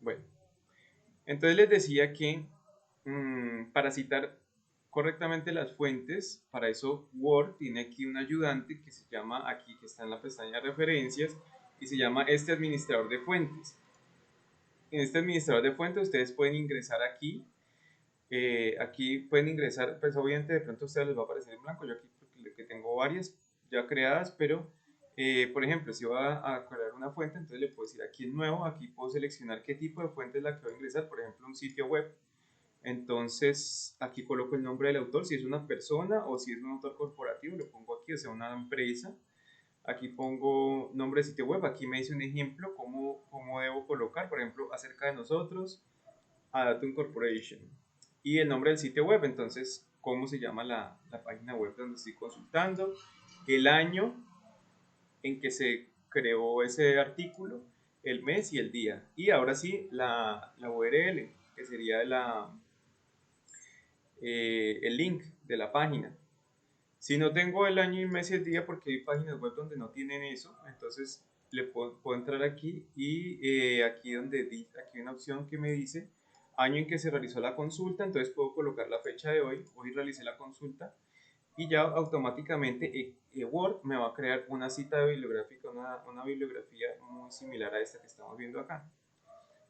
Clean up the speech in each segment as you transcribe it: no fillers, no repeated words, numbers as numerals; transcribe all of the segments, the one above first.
Bueno, entonces les decía que para citar correctamente las fuentes, para eso Word tiene aquí un ayudante que se llama, aquí que está en la pestaña de referencias, y se llama este administrador de fuentes. En este administrador de fuentes ustedes pueden ingresar aquí, aquí pueden ingresar, pues obviamente de pronto a ustedes les va a aparecer en blanco, yo aquí porque tengo varias ya creadas, pero por ejemplo, si voy a crear una fuente, entonces le puedo decir aquí en nuevo, aquí puedo seleccionar qué tipo de fuente es la que voy a ingresar, por ejemplo un sitio web. Entonces aquí coloco el nombre del autor, si es una persona o si es un autor corporativo, lo pongo aquí, o sea, una empresa. Aquí pongo nombre de sitio web, aquí me dice un ejemplo, cómo debo colocar, por ejemplo, acerca de nosotros, a Datum Corporation. Y el nombre del sitio web, entonces, cómo se llama la página web donde estoy consultando, el año en que se creó ese artículo, el mes y el día. Y ahora sí, la URL, que sería el link de la página. Si no tengo el año y mes y el día, porque hay páginas web donde no tienen eso, entonces puedo entrar aquí y aquí aquí hay una opción que me dice año en que se realizó la consulta, entonces puedo colocar la fecha de hoy realicé la consulta y ya automáticamente Word me va a crear una cita bibliográfica, una bibliografía muy similar a esta que estamos viendo acá.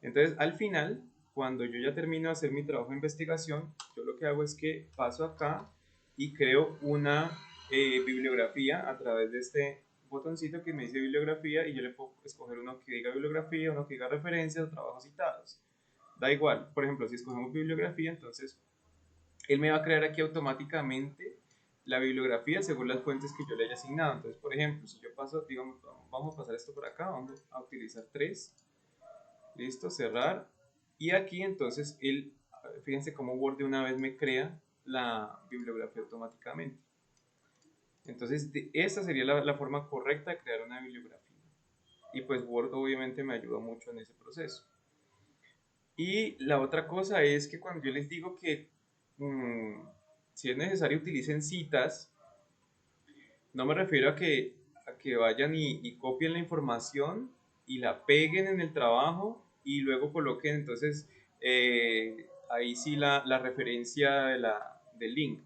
Entonces, al final, cuando yo ya termino de hacer mi trabajo de investigación, yo lo que hago es que paso acá y creo una bibliografía a través de este botoncito que me dice bibliografía y yo le puedo escoger uno que diga bibliografía, uno que diga referencias o trabajos citados. Da igual, por ejemplo, si escogemos bibliografía, entonces él me va a crear aquí automáticamente la bibliografía según las fuentes que yo le haya asignado. Entonces, por ejemplo, si yo paso, digamos, vamos a pasar esto por acá, vamos a utilizar tres. Listo, cerrar. Y aquí entonces fíjense cómo Word de una vez me crea la bibliografía automáticamente. Entonces, esta sería la forma correcta de crear una bibliografía. Y pues Word obviamente me ayuda mucho en ese proceso. Y la otra cosa es que cuando yo les digo que mmm, si es necesario utilicen citas, no me refiero a que vayan y copien la información y la peguen en el trabajo y luego coloquen entonces ahí sí la referencia del link.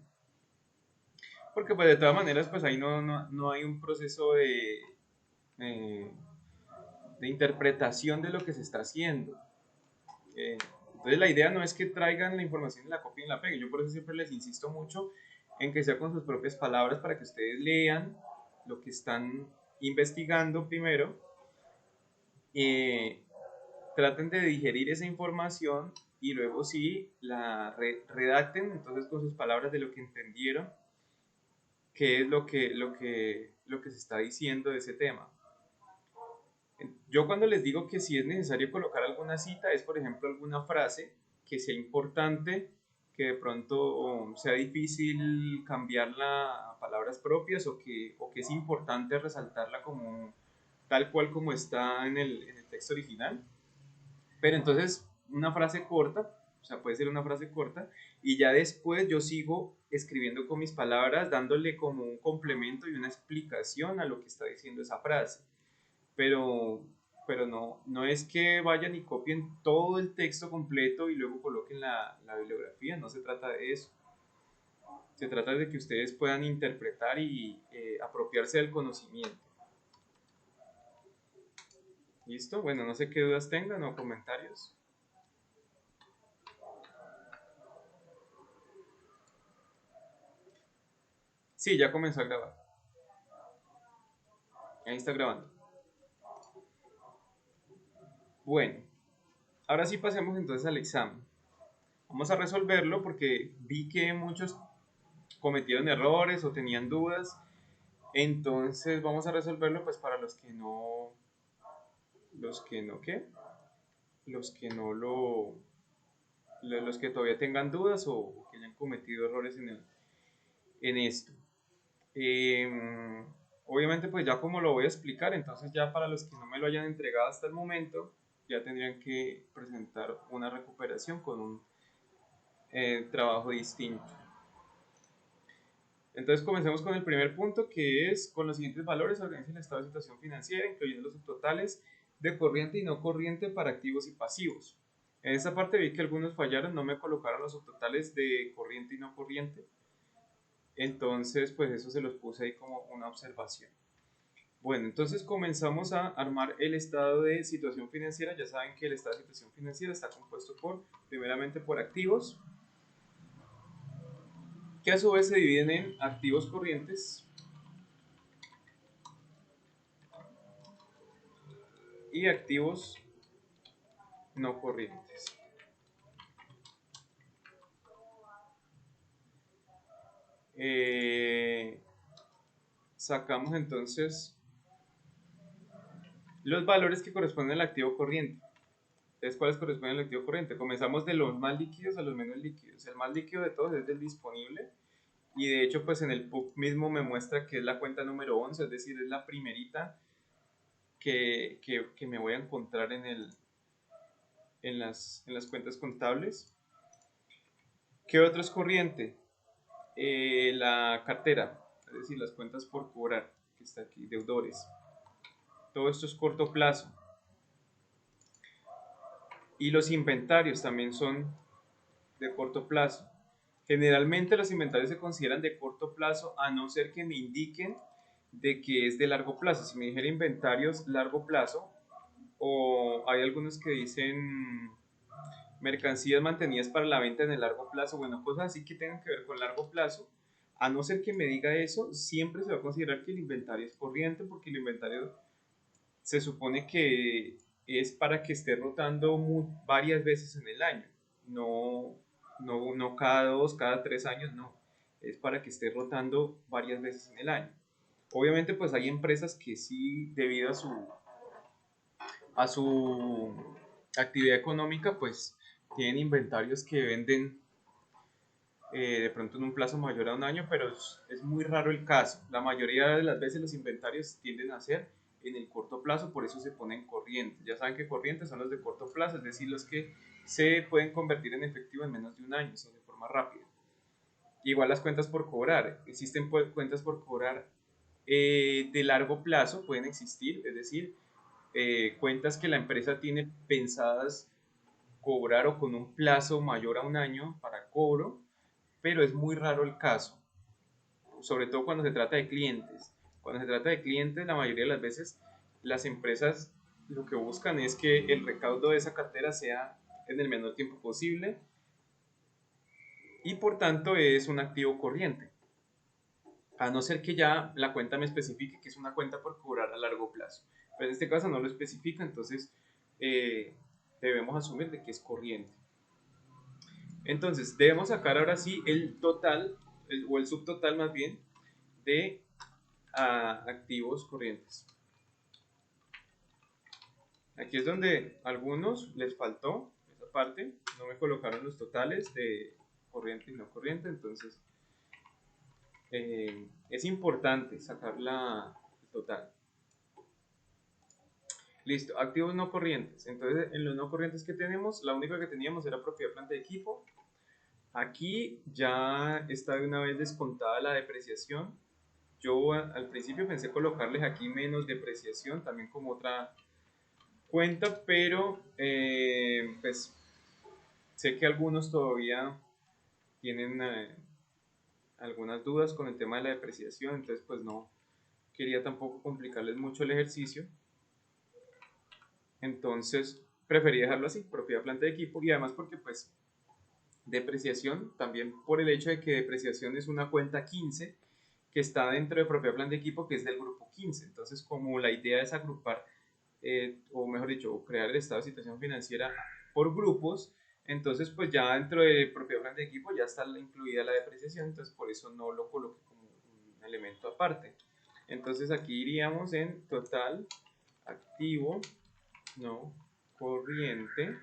Porque pues de todas maneras pues ahí no hay un proceso eh, de interpretación de lo que se está haciendo. Entonces la idea no es que traigan la información y la copien y la peguen. Yo por eso siempre les insisto mucho en que sea con sus propias palabras para que ustedes lean lo que están investigando primero, eh, traten de digerir esa información y luego sí la redacten entonces con sus palabras de lo que entendieron, qué es lo que se está diciendo de ese tema. Yo cuando les digo que si es necesario colocar alguna cita, es por ejemplo alguna frase que sea importante, que de pronto sea difícil cambiarla a palabras propias o que es importante resaltarla como tal cual como está en el texto original. Pero entonces una frase corta, o sea, puede ser una frase corta, y ya después yo sigo escribiendo con mis palabras, dándole como un complemento y una explicación a lo que está diciendo esa frase, pero, pero no es que vayan y copien todo el texto completo y luego coloquen la bibliografía, no se trata de eso. Se trata de que ustedes puedan interpretar y apropiarse del conocimiento. ¿Listo? Bueno, no sé qué dudas tengan o comentarios. Sí, ya comenzó a grabar. Ahí está grabando. Bueno, ahora sí pasemos entonces al examen. Vamos a resolverlo porque vi que muchos cometieron errores o tenían dudas. Entonces vamos a resolverlo pues para ¿qué? Los que no los que todavía tengan dudas o que hayan cometido errores en esto. Eh, Obviamente pues ya como lo voy a explicar, entonces ya para los que no me lo hayan entregado hasta el momento, ya tendrían que presentar una recuperación con un trabajo distinto. Entonces comencemos con el primer punto, que es con los siguientes valores organiza el estado de situación financiera, incluyendo los subtotales de corriente y no corriente para activos y pasivos. En esta parte vi que algunos fallaron, no me colocaron los subtotales de corriente y no corriente. Entonces, pues eso se los puse ahí como una observación. Bueno, entonces comenzamos a armar el estado de situación financiera. Ya saben que el estado de situación financiera está compuesto primeramente por activos, que a su vez se dividen en activos corrientes y activos no corrientes. Sacamos entonces los valores que corresponden al activo corriente. Entonces, ¿cuáles corresponden al activo corriente? Comenzamos de los más líquidos a los menos líquidos. El más líquido de todos es del disponible, y de hecho pues en el PUC mismo me muestra que es la cuenta número 11, es decir, es la primerita que me voy a encontrar en las cuentas contables. ¿Qué otro es corriente? La cartera, es decir, las cuentas por cobrar, que está aquí, deudores. Todo esto es corto plazo. Y los inventarios también son de corto plazo. Generalmente los inventarios se consideran de corto plazo a no ser que me indiquen de que es de largo plazo. Si me dijera inventarios largo plazo, o hay algunos que dicen mercancías mantenidas para la venta en el largo plazo, bueno, cosas así que tengan que ver con largo plazo, a no ser que me diga eso, siempre se va a considerar que el inventario es corriente, porque el inventario se supone que es para que esté rotando varias veces en el año, no cada 2, cada 3 años, no, es para que esté rotando varias veces en el año. Obviamente pues hay empresas que sí, debido a su actividad económica, pues tienen inventarios que venden de pronto en un plazo mayor a un año, pero es muy raro el caso. La mayoría de las veces los inventarios tienden a ser en el corto plazo, por eso se ponen corrientes. Ya saben que corrientes son los de corto plazo, es decir, los que se pueden convertir en efectivo en menos de un año, son de forma rápida. Igual las cuentas por cobrar, existen cuentas por cobrar de largo plazo, pueden existir, es decir, cuentas que la empresa tiene pensadas cobrar o con un plazo mayor a un año para cobro, pero es muy raro el caso, sobre todo cuando se trata de clientes. Cuando se trata de clientes, la mayoría de las veces las empresas lo que buscan es que el recaudo de esa cartera sea en el menor tiempo posible, y por tanto es un activo corriente, a no ser que ya la cuenta me especifique que es una cuenta por cobrar a largo plazo. Pero en este caso no lo especifica, entonces eh, debemos asumir de que es corriente. Entonces debemos sacar ahora sí el total, o el subtotal más bien, de activos corrientes. Aquí es donde a algunos les faltó esa parte, no me colocaron los totales de corriente y no corriente, entonces es importante sacar el total. Listo, activos no corrientes. Entonces, en los no corrientes que tenemos, la única que teníamos era propiedad, planta y equipo. Aquí ya está de una vez descontada la depreciación. Yo al principio pensé colocarles aquí menos depreciación, también como otra cuenta, pero pues sé que algunos todavía tienen algunas dudas con el tema de la depreciación, entonces pues no quería tampoco complicarles mucho el ejercicio. Entonces preferí dejarlo así, propiedad, planta y equipo, y además porque pues depreciación, también por el hecho de que depreciación es una cuenta 15 que está dentro de propiedad, planta y equipo, que es del grupo 15. Entonces, como la idea es agrupar, o mejor dicho, crear el estado de situación financiera por grupos, entonces pues ya dentro de propiedad, planta y equipo ya está incluida la depreciación, entonces por eso no lo coloqué como un elemento aparte. Entonces aquí iríamos en total activo no corriente,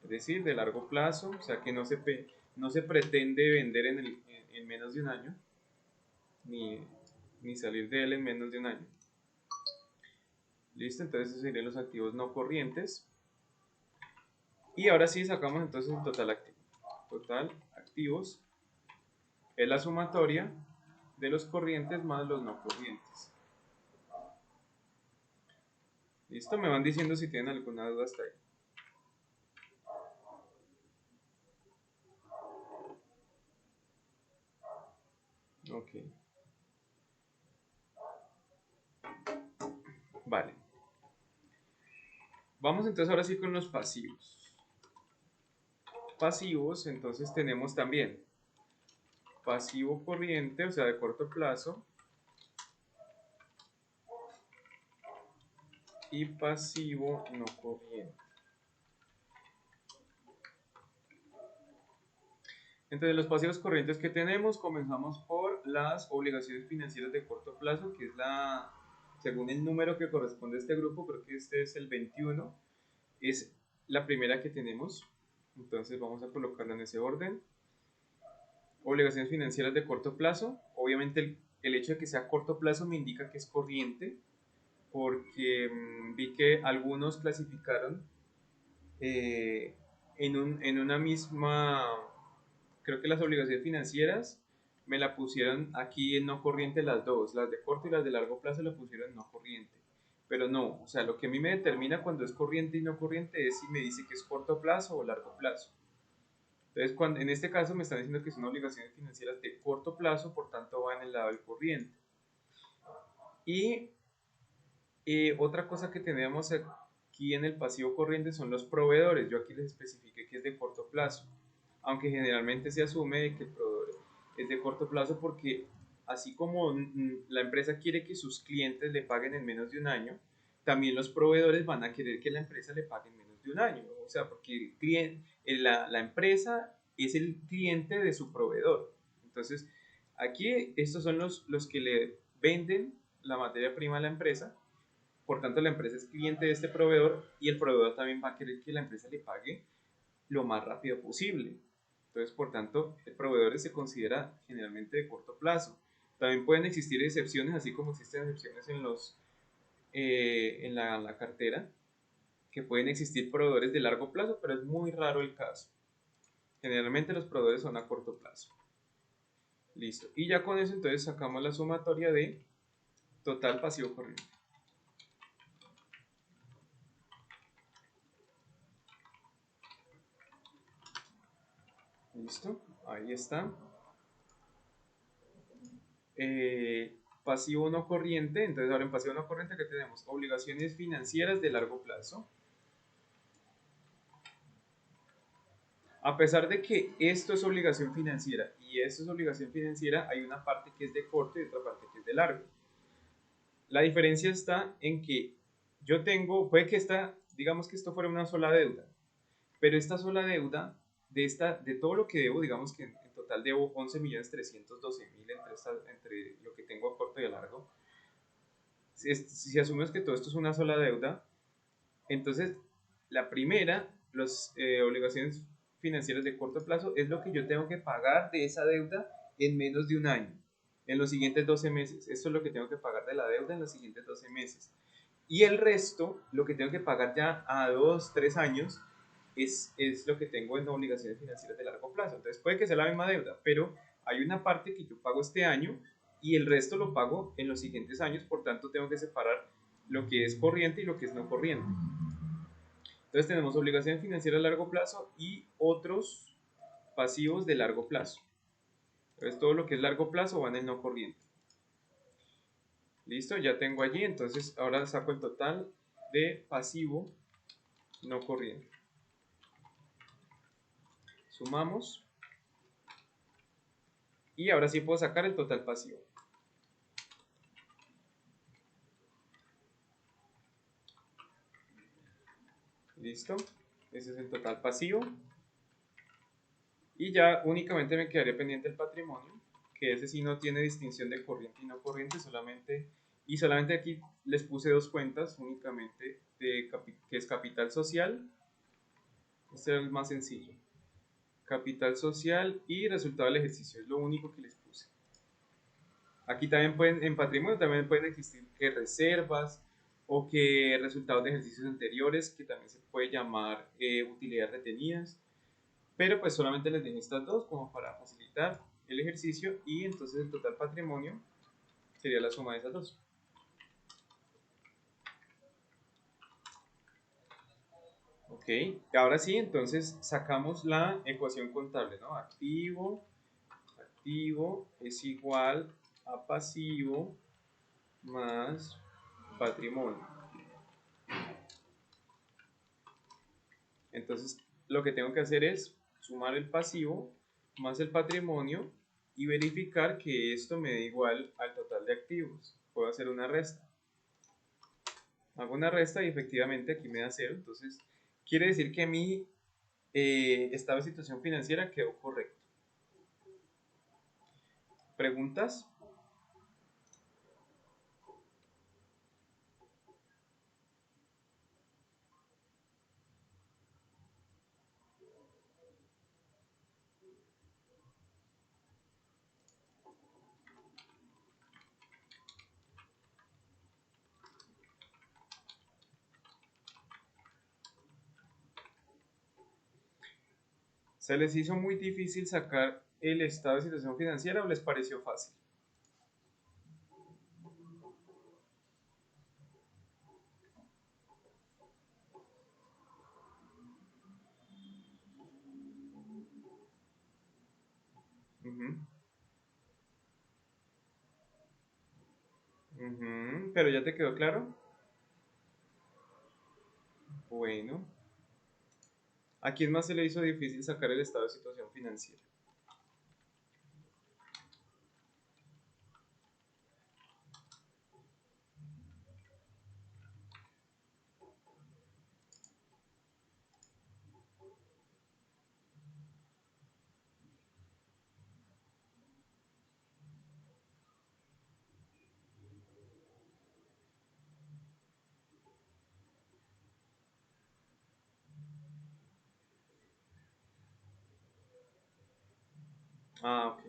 es decir, de largo plazo, o sea que no se pretende vender en menos de un año, ni salir de él en menos de un año. Listo, entonces esos serían los activos no corrientes. Y ahora sí sacamos entonces el total activo. Total activos es la sumatoria de los corrientes más los no corrientes. Listo, me van diciendo si tienen alguna duda hasta ahí. Ok, vale. Vamos entonces ahora sí con los pasivos. Pasivos, entonces tenemos también pasivo corriente, o sea, de corto plazo, y pasivo no corriente. Entonces, los pasivos corrientes que tenemos, comenzamos por las obligaciones financieras de corto plazo, que es según el número que corresponde a este grupo, creo que este es el 21, es la primera que tenemos. Entonces, vamos a colocarlo en ese orden. Obligaciones financieras de corto plazo, obviamente el hecho de que sea corto plazo me indica que es corriente, porque vi que algunos clasificaron eh, en una misma, creo que las obligaciones financieras me la pusieron aquí en no corriente las dos, las de corto y las de largo plazo la pusieron en no corriente. Pero no, o sea, lo que a mí me determina cuando es corriente y no corriente es si me dice que es corto plazo o largo plazo. Entonces, en este caso me están diciendo que son obligaciones financieras de corto plazo, por tanto va en el lado del corriente. Y otra cosa que tenemos aquí en el pasivo corriente son los proveedores. Yo aquí les especifiqué que es de corto plazo, aunque generalmente se asume que el proveedor es de corto plazo porque así como la empresa quiere que sus clientes le paguen en menos de un año, también los proveedores van a querer que la empresa le pague en menos de un año. O sea, porque el cliente, la empresa es el cliente de su proveedor. Entonces, aquí estos son los que le venden la materia prima a la empresa, por tanto la empresa es cliente de este proveedor y el proveedor también va a querer que la empresa le pague lo más rápido posible. Entonces, por tanto, el proveedor se considera generalmente de corto plazo. También pueden existir excepciones, así como existen excepciones en la cartera, que pueden existir proveedores de largo plazo, pero es muy raro el caso. Generalmente los proveedores son a corto plazo. Listo. Y ya con eso entonces sacamos la sumatoria de total pasivo corriente. Listo, ahí está. Pasivo no corriente, entonces ahora en pasivo no corriente, ¿qué tenemos? Obligaciones financieras de largo plazo. A pesar de que esto es obligación financiera y esto es obligación financiera, hay una parte que es de corto y otra parte que es de largo. La diferencia está en que yo tengo, puede que digamos que esto fuera una sola deuda, pero esta sola deuda, de todo lo que debo, digamos que en total debo 11.312.000 entre lo que tengo a corto y a largo. Si asumimos que todo esto es una sola deuda, entonces la primera, las obligaciones financieras de corto plazo, es lo que yo tengo que pagar de esa deuda en menos de un año, en los siguientes 12 meses. Esto es lo que tengo que pagar de la deuda en los siguientes 12 meses. Y el resto, lo que tengo que pagar ya a 2, 3 años, es lo que tengo en obligaciones financieras de largo plazo. Entonces puede que sea la misma deuda, pero hay una parte que yo pago este año y el resto lo pago en los siguientes años, por tanto tengo que separar lo que es corriente y lo que es no corriente. Entonces tenemos obligaciones financieras a largo plazo y otros pasivos de largo plazo. Entonces todo lo que es largo plazo va en el no corriente. Listo, ya tengo allí, entonces ahora saco el total de pasivo no corriente. Sumamos y ahora sí puedo sacar el total pasivo. Listo, ese es el total pasivo. Y ya únicamente me quedaría pendiente el patrimonio, que ese sí no tiene distinción de corriente y no corriente, solamente aquí les puse dos cuentas únicamente, que es capital social, este es el más sencillo, capital social y resultado del ejercicio, es lo único que les puse. Aquí también en patrimonio también pueden existir que reservas o que resultados de ejercicios anteriores, que también se puede llamar utilidades retenidas, pero pues solamente les dejé estas dos como para facilitar el ejercicio y entonces el total patrimonio sería la suma de esas dos. Ok, ahora sí, entonces sacamos la ecuación contable, ¿no? Activo es igual a pasivo más patrimonio. Entonces, lo que tengo que hacer es sumar el pasivo más el patrimonio y verificar que esto me dé igual al total de activos. Puedo hacer una resta. Hago una resta y efectivamente aquí me da cero. Entonces, quiere decir que mi estado de situación financiera quedó correcto. ¿Preguntas? ¿Se les hizo muy difícil sacar el estado de situación financiera o les pareció fácil? Ujú, ujú. ¿Pero ya te quedó claro? Bueno. ¿A quién más se le hizo difícil sacar el estado de situación financiera? Ah, ok.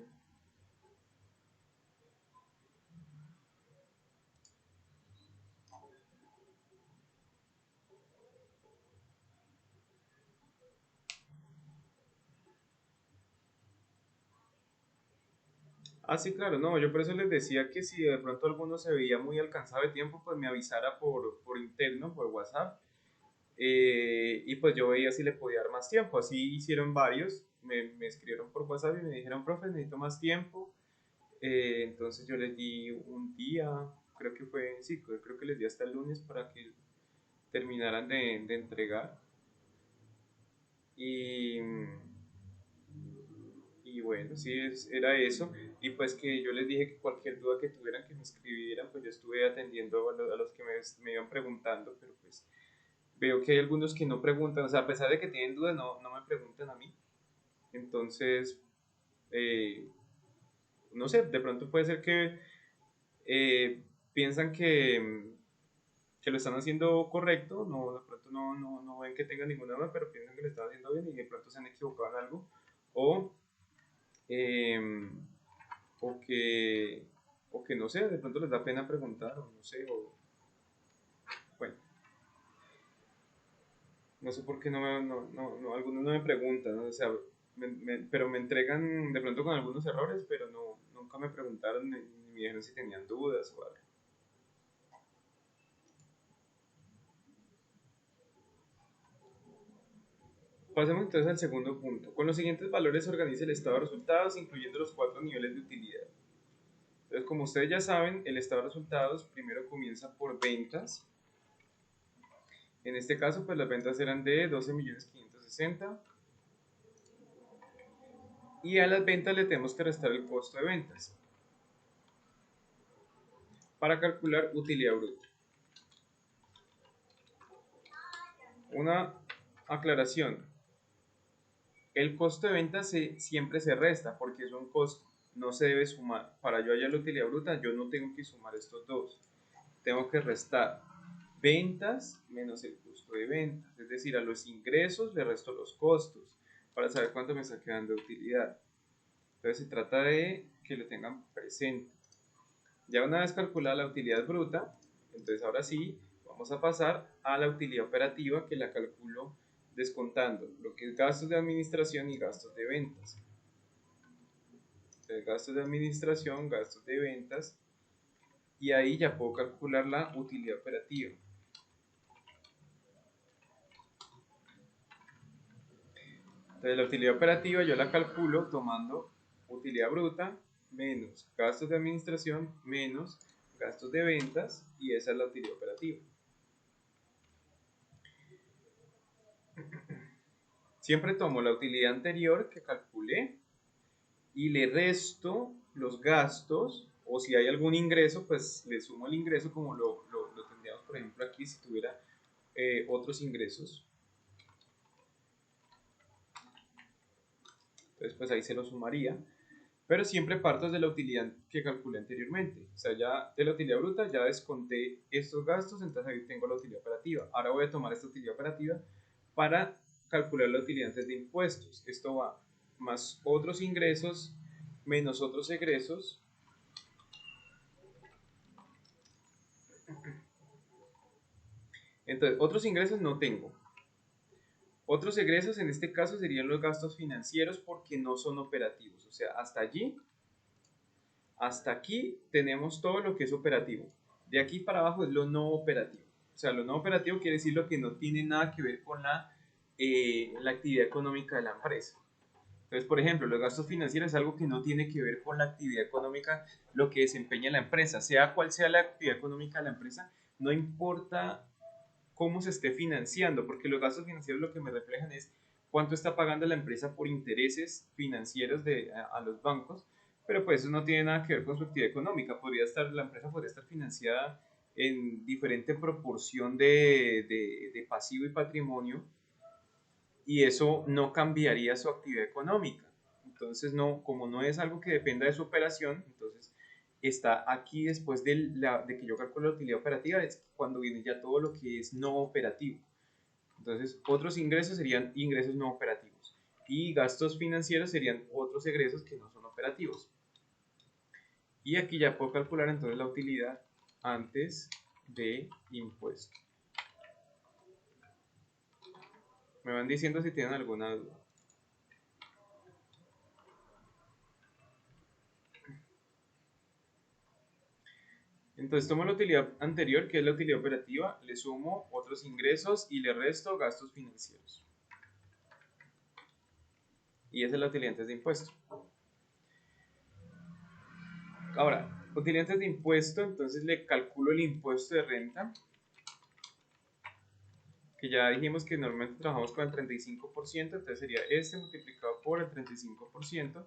Ah, sí, claro, no, yo por eso les decía que si de pronto alguno se veía muy alcanzado de tiempo, pues me avisara por interno, por WhatsApp, y pues yo veía si le podía dar más tiempo. Así hicieron varios, me escribieron por WhatsApp y me dijeron, profe, necesito más tiempo. Entonces yo les di un día, creo que fue, sí, creo que les di hasta el lunes para que terminaran de entregar. Y, y bueno, sí, era eso. Y pues que yo les dije que cualquier duda que tuvieran que me escribieran, pues yo estuve atendiendo a los que me iban preguntando, pero pues veo que hay algunos que no preguntan, o sea, a pesar de que tienen dudas, no me preguntan a mí. Entonces, eh, no sé, de pronto puede ser que piensan que lo están haciendo correcto, no, de pronto no ven que tengan ninguna duda, pero piensan que lo están haciendo bien y de pronto se han equivocado en algo. O eh, o que, o que no sé, de pronto les da pena preguntar, o no sé, o bueno, no sé por qué algunos no me preguntan, ¿no? O sea, pero me entregan de pronto con algunos errores, pero nunca me preguntaron ni me dijeron si tenían dudas o algo. Pasemos entonces al segundo punto. Con los siguientes valores se organiza el estado de resultados, incluyendo los cuatro niveles de utilidad. Entonces, como ustedes ya saben, el estado de resultados primero comienza por ventas. En este caso, pues las ventas eran de 12.560.000 y a las ventas le tenemos que restar el costo de ventas para calcular utilidad bruta. Una aclaración, el costo de ventas siempre se resta porque es un costo, no se debe sumar. Para yo hallar la utilidad bruta, yo no tengo que sumar estos dos, tengo que restar ventas menos el costo de ventas, es decir, a los ingresos le resto los costos para saber cuánto me está quedando de utilidad. Entonces se trata de que lo tengan presente. Ya una vez calculada la utilidad bruta, entonces ahora sí vamos a pasar a la utilidad operativa que la calculo descontando lo que es gastos de administración y gastos de ventas. Entonces, gastos de administración, gastos de ventas y ahí ya puedo calcular la utilidad operativa. Entonces la utilidad operativa yo la calculo tomando utilidad bruta menos gastos de administración menos gastos de ventas, y esa es la utilidad operativa. Siempre tomo la utilidad anterior que calculé y le resto los gastos, o si hay algún ingreso, pues le sumo el ingreso como lo tendríamos, por ejemplo, aquí si tuviera otros ingresos. Entonces, pues ahí se lo sumaría. Pero siempre parto de la utilidad que calculé anteriormente. O sea, ya de la utilidad bruta ya desconté estos gastos, entonces ahí tengo la utilidad operativa. Ahora voy a tomar esta utilidad operativa para calcular la utilidad antes de impuestos. Esto va más otros ingresos menos otros egresos. Entonces, otros ingresos no tengo. Otros egresos en este caso serían los gastos financieros porque no son operativos. O sea, hasta aquí tenemos todo lo que es operativo. De aquí para abajo es lo no operativo. O sea, lo no operativo quiere decir lo que no tiene nada que ver con la actividad económica de la empresa. Entonces, por ejemplo, los gastos financieros es algo que no tiene que ver con la actividad económica, lo que desempeña la empresa. Sea cual sea la actividad económica de la empresa, no importa cómo se esté financiando, porque los gastos financieros lo que me reflejan es cuánto está pagando la empresa por intereses financieros a los bancos, pero pues eso no tiene nada que ver con su actividad económica. La empresa podría estar financiada en diferente proporción de pasivo y patrimonio, y eso no cambiaría su actividad económica. Entonces, no, como no es algo que dependa de su operación, entonces está aquí después de que yo calculo la utilidad operativa, es cuando viene ya todo lo que es no operativo. Entonces, otros ingresos serían ingresos no operativos y gastos financieros serían otros egresos que no son operativos. Y aquí ya puedo calcular entonces la utilidad antes de impuesto. Me van diciendo si tienen alguna duda. Entonces tomo la utilidad anterior, que es la utilidad operativa, le sumo otros ingresos y le resto gastos financieros. Y esa es la utilidad antes de impuesto. Ahora, utilidad antes de impuesto, entonces le calculo el impuesto de renta, que ya dijimos que normalmente trabajamos con el 35%, entonces sería este multiplicado por el 35%,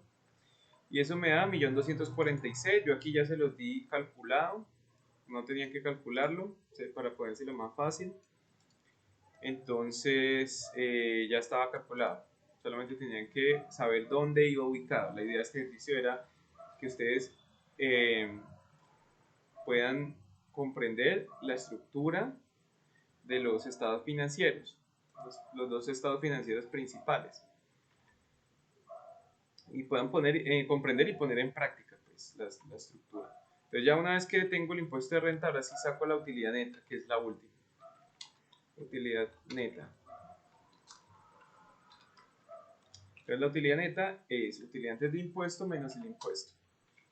y eso me da 1.246.000. Yo aquí ya se los di calculado, no tenía que calcularlo, para ponérselo más fácil. Entonces ya estaba calculado, solamente tenían que saber dónde iba ubicado. La idea de este ejercicio era que ustedes puedan comprender la estructura de los estados financieros, los dos estados financieros principales, y puedan comprender y poner en práctica pues, la estructura. Entonces ya una vez que tengo el impuesto de renta, ahora sí saco la utilidad neta, que es la última. Utilidad neta. Entonces la utilidad neta es utilidad antes de impuesto menos el impuesto.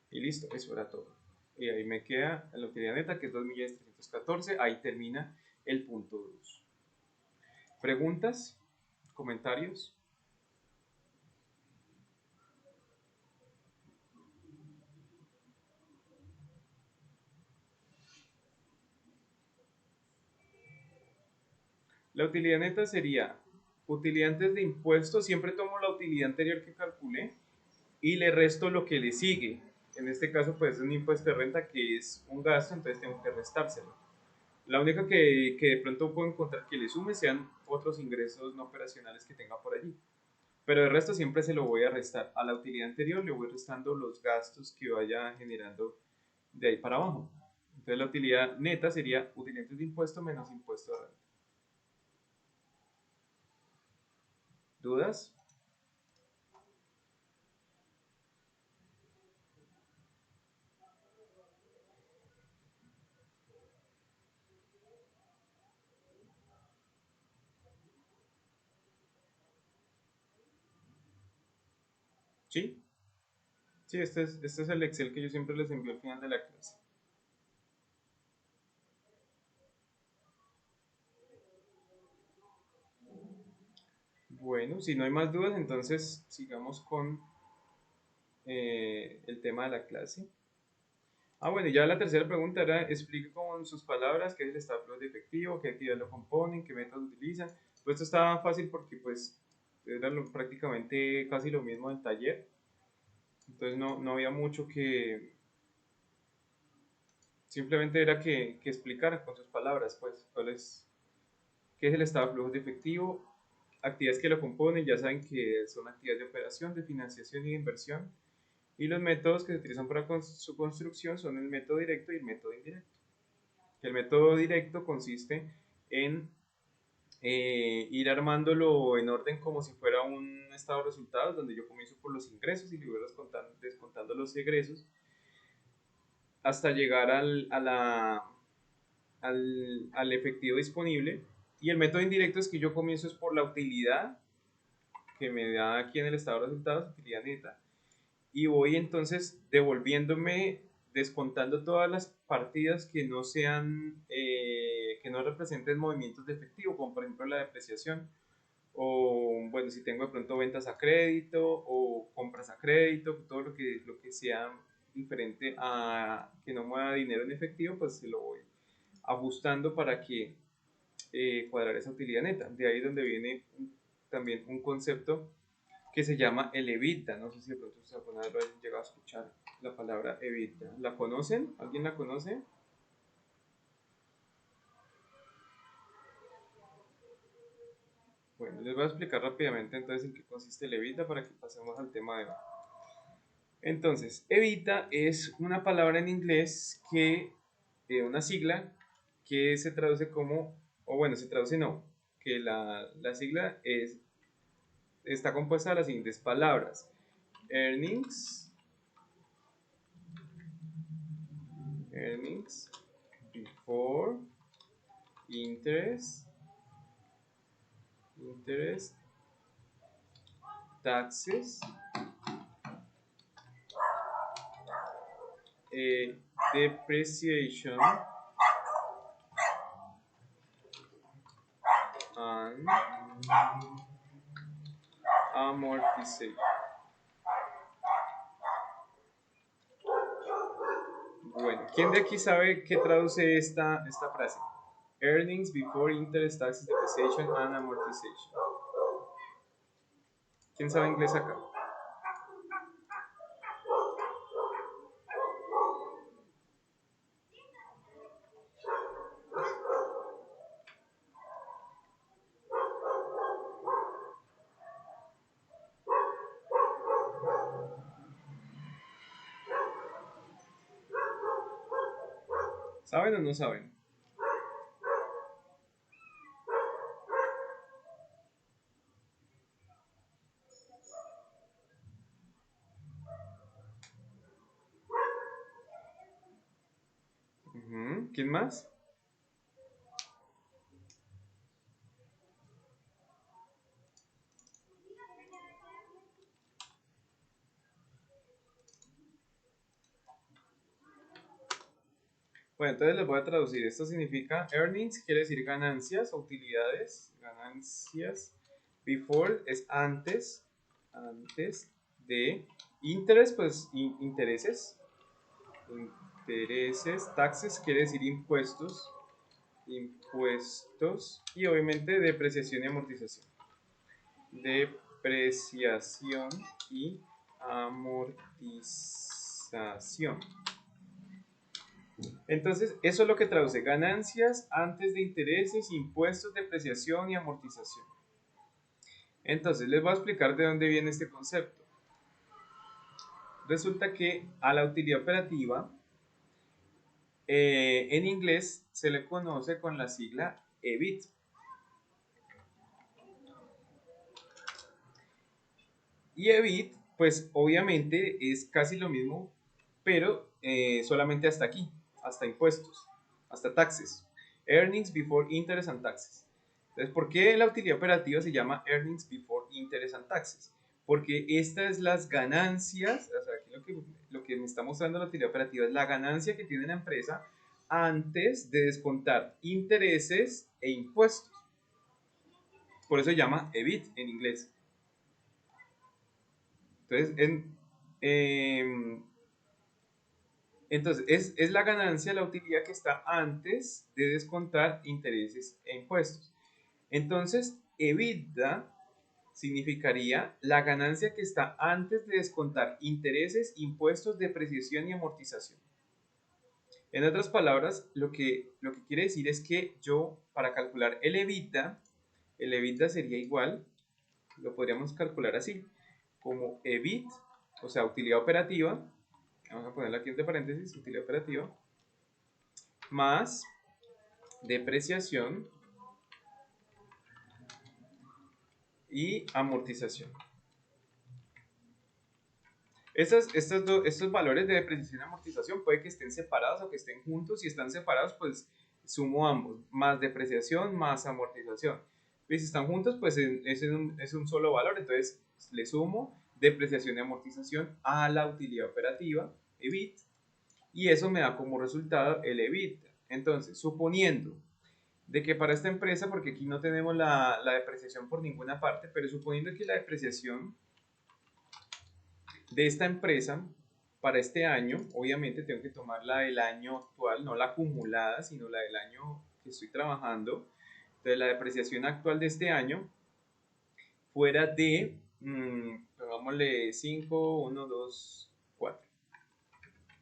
Y listo, eso era todo. Y ahí me queda la utilidad neta, que es 2.314.000. Ahí termina el punto 2. ¿Preguntas? ¿Comentarios? La utilidad neta sería utilidad antes de impuesto. Siempre tomo la utilidad anterior que calculé y le resto lo que le sigue. En este caso, pues es un impuesto de renta que es un gasto, entonces tengo que restárselo. La única que de pronto puedo encontrar que le sume sean otros ingresos no operacionales que tenga por allí. Pero el resto siempre se lo voy a restar. A la utilidad anterior le voy restando los gastos que vaya generando de ahí para abajo. Entonces la utilidad neta sería utilidad de impuesto menos impuesto de renta. ¿Dudas? ¿Sí? Sí, este es el Excel que yo siempre les envío al final de la clase. Bueno, si no hay más dudas, entonces sigamos con el tema de la clase. Bueno, ya la tercera pregunta era, explique con sus palabras qué es el stop loss de efectivo, qué actividad lo componen, qué métodos utilizan. Pues esto estaba fácil porque pues era prácticamente casi lo mismo del taller. Entonces no había mucho que, simplemente era que explicar con sus palabras, pues, qué es el estado de flujos de efectivo, actividades que lo componen, ya saben que son actividades de operación, de financiación y de inversión, y los métodos que se utilizan para su construcción son el método directo y el método indirecto. El método directo consiste en ir armándolo en orden como si fuera un estado de resultados, donde yo comienzo por los ingresos y luego descontando los egresos, hasta llegar al efectivo disponible. Y el método indirecto es que yo comienzo es por la utilidad que me da aquí en el estado de resultados, utilidad neta, y voy entonces devolviéndome, descontando todas las partidas que no sean, que no representen movimientos de efectivo, como por ejemplo la depreciación, o bueno, si tengo de pronto ventas a crédito o compras a crédito, todo lo que sea diferente a que no mueva dinero en efectivo, pues se lo voy ajustando para que cuadrar esa utilidad neta. De ahí donde viene también un concepto que se llama el EBITDA. No sé si de pronto ustedes alguna vez lo hayan llegado a escuchar, la palabra EBITDA. ¿La conocen? ¿Alguien la conoce? Bueno, les voy a explicar rápidamente entonces en qué consiste el EBITDA para que pasemos al tema de hoy. Entonces, EBITDA es una palabra en inglés que, una sigla que se traduce como, o bueno, se traduce no, que la sigla está compuesta de las siguientes palabras: earnings, earnings before interest, interest, taxes, depreciation and amortization. Bueno, ¿quién de aquí sabe qué traduce esta frase? Earnings before interest, taxes, depreciation and amortization. ¿Quién sabe inglés acá? ¿Saben o no saben? ¿Quién más? Bueno, entonces les voy a traducir. Esto significa earnings, quiere decir ganancias o utilidades. Ganancias. Before es antes. Antes de. Interest, pues intereses. Intereses. Taxes quiere decir impuestos. Impuestos. Y obviamente depreciación y amortización. Depreciación y amortización. Entonces, eso es lo que traduce: ganancias antes de intereses, impuestos, depreciación y amortización. Entonces, les voy a explicar de dónde viene este concepto. Resulta que a la utilidad operativa, en inglés se le conoce con la sigla EBIT. Y EBIT, pues obviamente es casi lo mismo, pero solamente hasta aquí, hasta impuestos, hasta taxes. Earnings before interest and taxes. Entonces, ¿por qué la utilidad operativa se llama Earnings before interest and taxes? Porque estas es las ganancias, o sea, aquí lo que me está mostrando la utilidad operativa es la ganancia que tiene la empresa antes de descontar intereses e impuestos. Por eso se llama EBIT en inglés. Entonces, es la ganancia, la utilidad que está antes de descontar intereses e impuestos. Entonces, EBITDA significaría la ganancia que está antes de descontar intereses, impuestos, depreciación y amortización. En otras palabras, lo que quiere decir es que yo, para calcular el EBITDA sería igual, lo podríamos calcular así, como EBIT, o sea, utilidad operativa, vamos a ponerlo aquí entre paréntesis, utilidad operativa, más depreciación y amortización. Estos valores de depreciación y amortización puede que estén separados o que estén juntos. Si están separados, pues sumo ambos, más depreciación más amortización. Y si están juntos, pues es un solo valor, entonces le sumo depreciación y amortización a la utilidad operativa, EBIT, y eso me da como resultado el EBITDA. Entonces, suponiendo de que para esta empresa, porque aquí no tenemos la depreciación por ninguna parte, pero suponiendo que la depreciación de esta empresa para este año, obviamente tengo que tomar la del año actual, no la acumulada, sino la del año que estoy trabajando. Entonces la depreciación actual de este año fuera de, pongámosle 5, 1, 2, 4,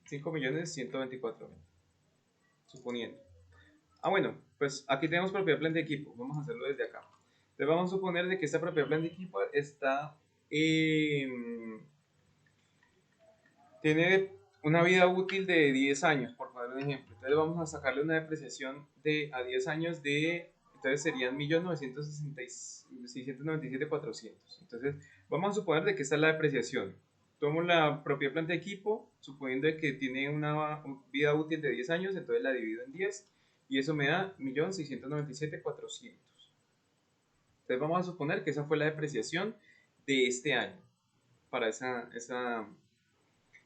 5.124.000, suponiendo. Bueno, pues aquí tenemos propiedad plan de equipo, vamos a hacerlo desde acá. Entonces vamos a suponer de que esta propiedad plan de equipo está tiene una vida útil de 10 años, por poner un ejemplo. Entonces vamos a sacarle una depreciación a 10 años entonces serían 1.697.400. Entonces vamos a suponer de que esta es la depreciación. Tomo la propia planta de equipo, suponiendo que tiene una vida útil de 10 años, entonces la divido en 10 y eso me da 1.697.400. Entonces vamos a suponer que esa fue la depreciación de este año para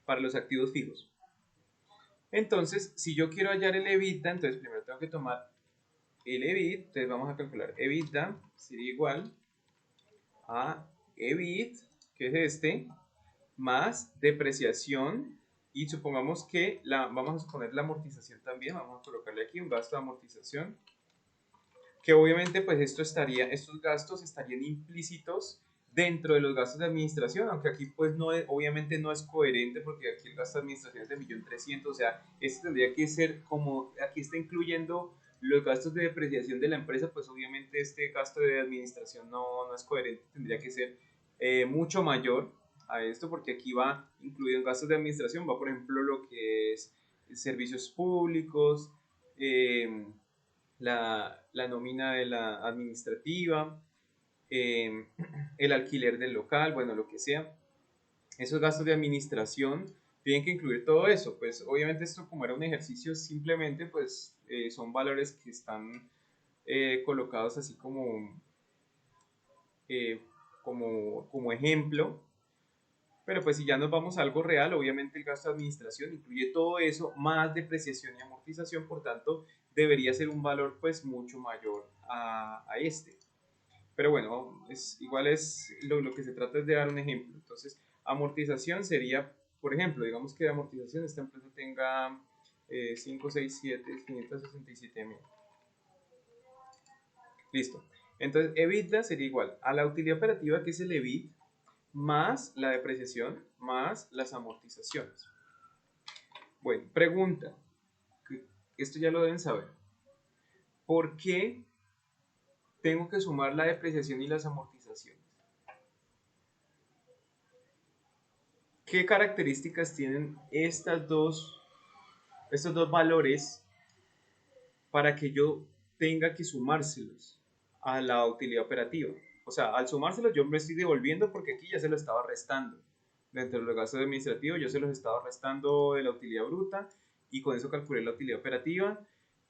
para los activos fijos. Entonces, si yo quiero hallar el EBITDA, entonces primero tengo que tomar el EBIT, entonces vamos a calcular EBITDA sería igual a EBIT, que es este, más depreciación, y supongamos que vamos a suponer la amortización también, vamos a colocarle aquí un gasto de amortización, que obviamente pues estos gastos estarían implícitos dentro de los gastos de administración, aunque aquí pues obviamente no es coherente porque aquí el gasto de administración es de 1.300.000, o sea, este tendría que ser como, aquí está incluyendo los gastos de depreciación de la empresa, pues obviamente este gasto de administración no es coherente, tendría que ser mucho mayor a esto porque aquí va incluido en gastos de administración, va por ejemplo lo que es servicios públicos, la nómina de la administrativa, el alquiler del local, bueno, lo que sea. Esos gastos de administración tienen que incluir todo eso. Pues obviamente esto como era un ejercicio simplemente, pues son valores que están colocados así eh, como ejemplo. Pero pues si ya nos vamos a algo real, obviamente el gasto de administración incluye todo eso, más depreciación y amortización, por tanto, debería ser un valor pues mucho mayor a este. Pero bueno, igual es lo que se trata es de dar un ejemplo. Entonces, amortización sería, por ejemplo, digamos que de amortización esta empresa tenga 5, 6, 7, 567.000. Listo. Entonces, EBITDA sería igual a la utilidad operativa, que es el EBIT, más la depreciación, más las amortizaciones. Bueno, pregunta, esto ya lo deben saber. ¿Por qué tengo que sumar la depreciación y las amortizaciones? ¿Qué características tienen estos dos valores para que yo tenga que sumárselos a la utilidad operativa? O sea, al sumárselos yo me estoy devolviendo porque aquí ya se lo estaba restando. Dentro de los gastos administrativos yo se los estaba restando de la utilidad bruta y con eso calculé la utilidad operativa.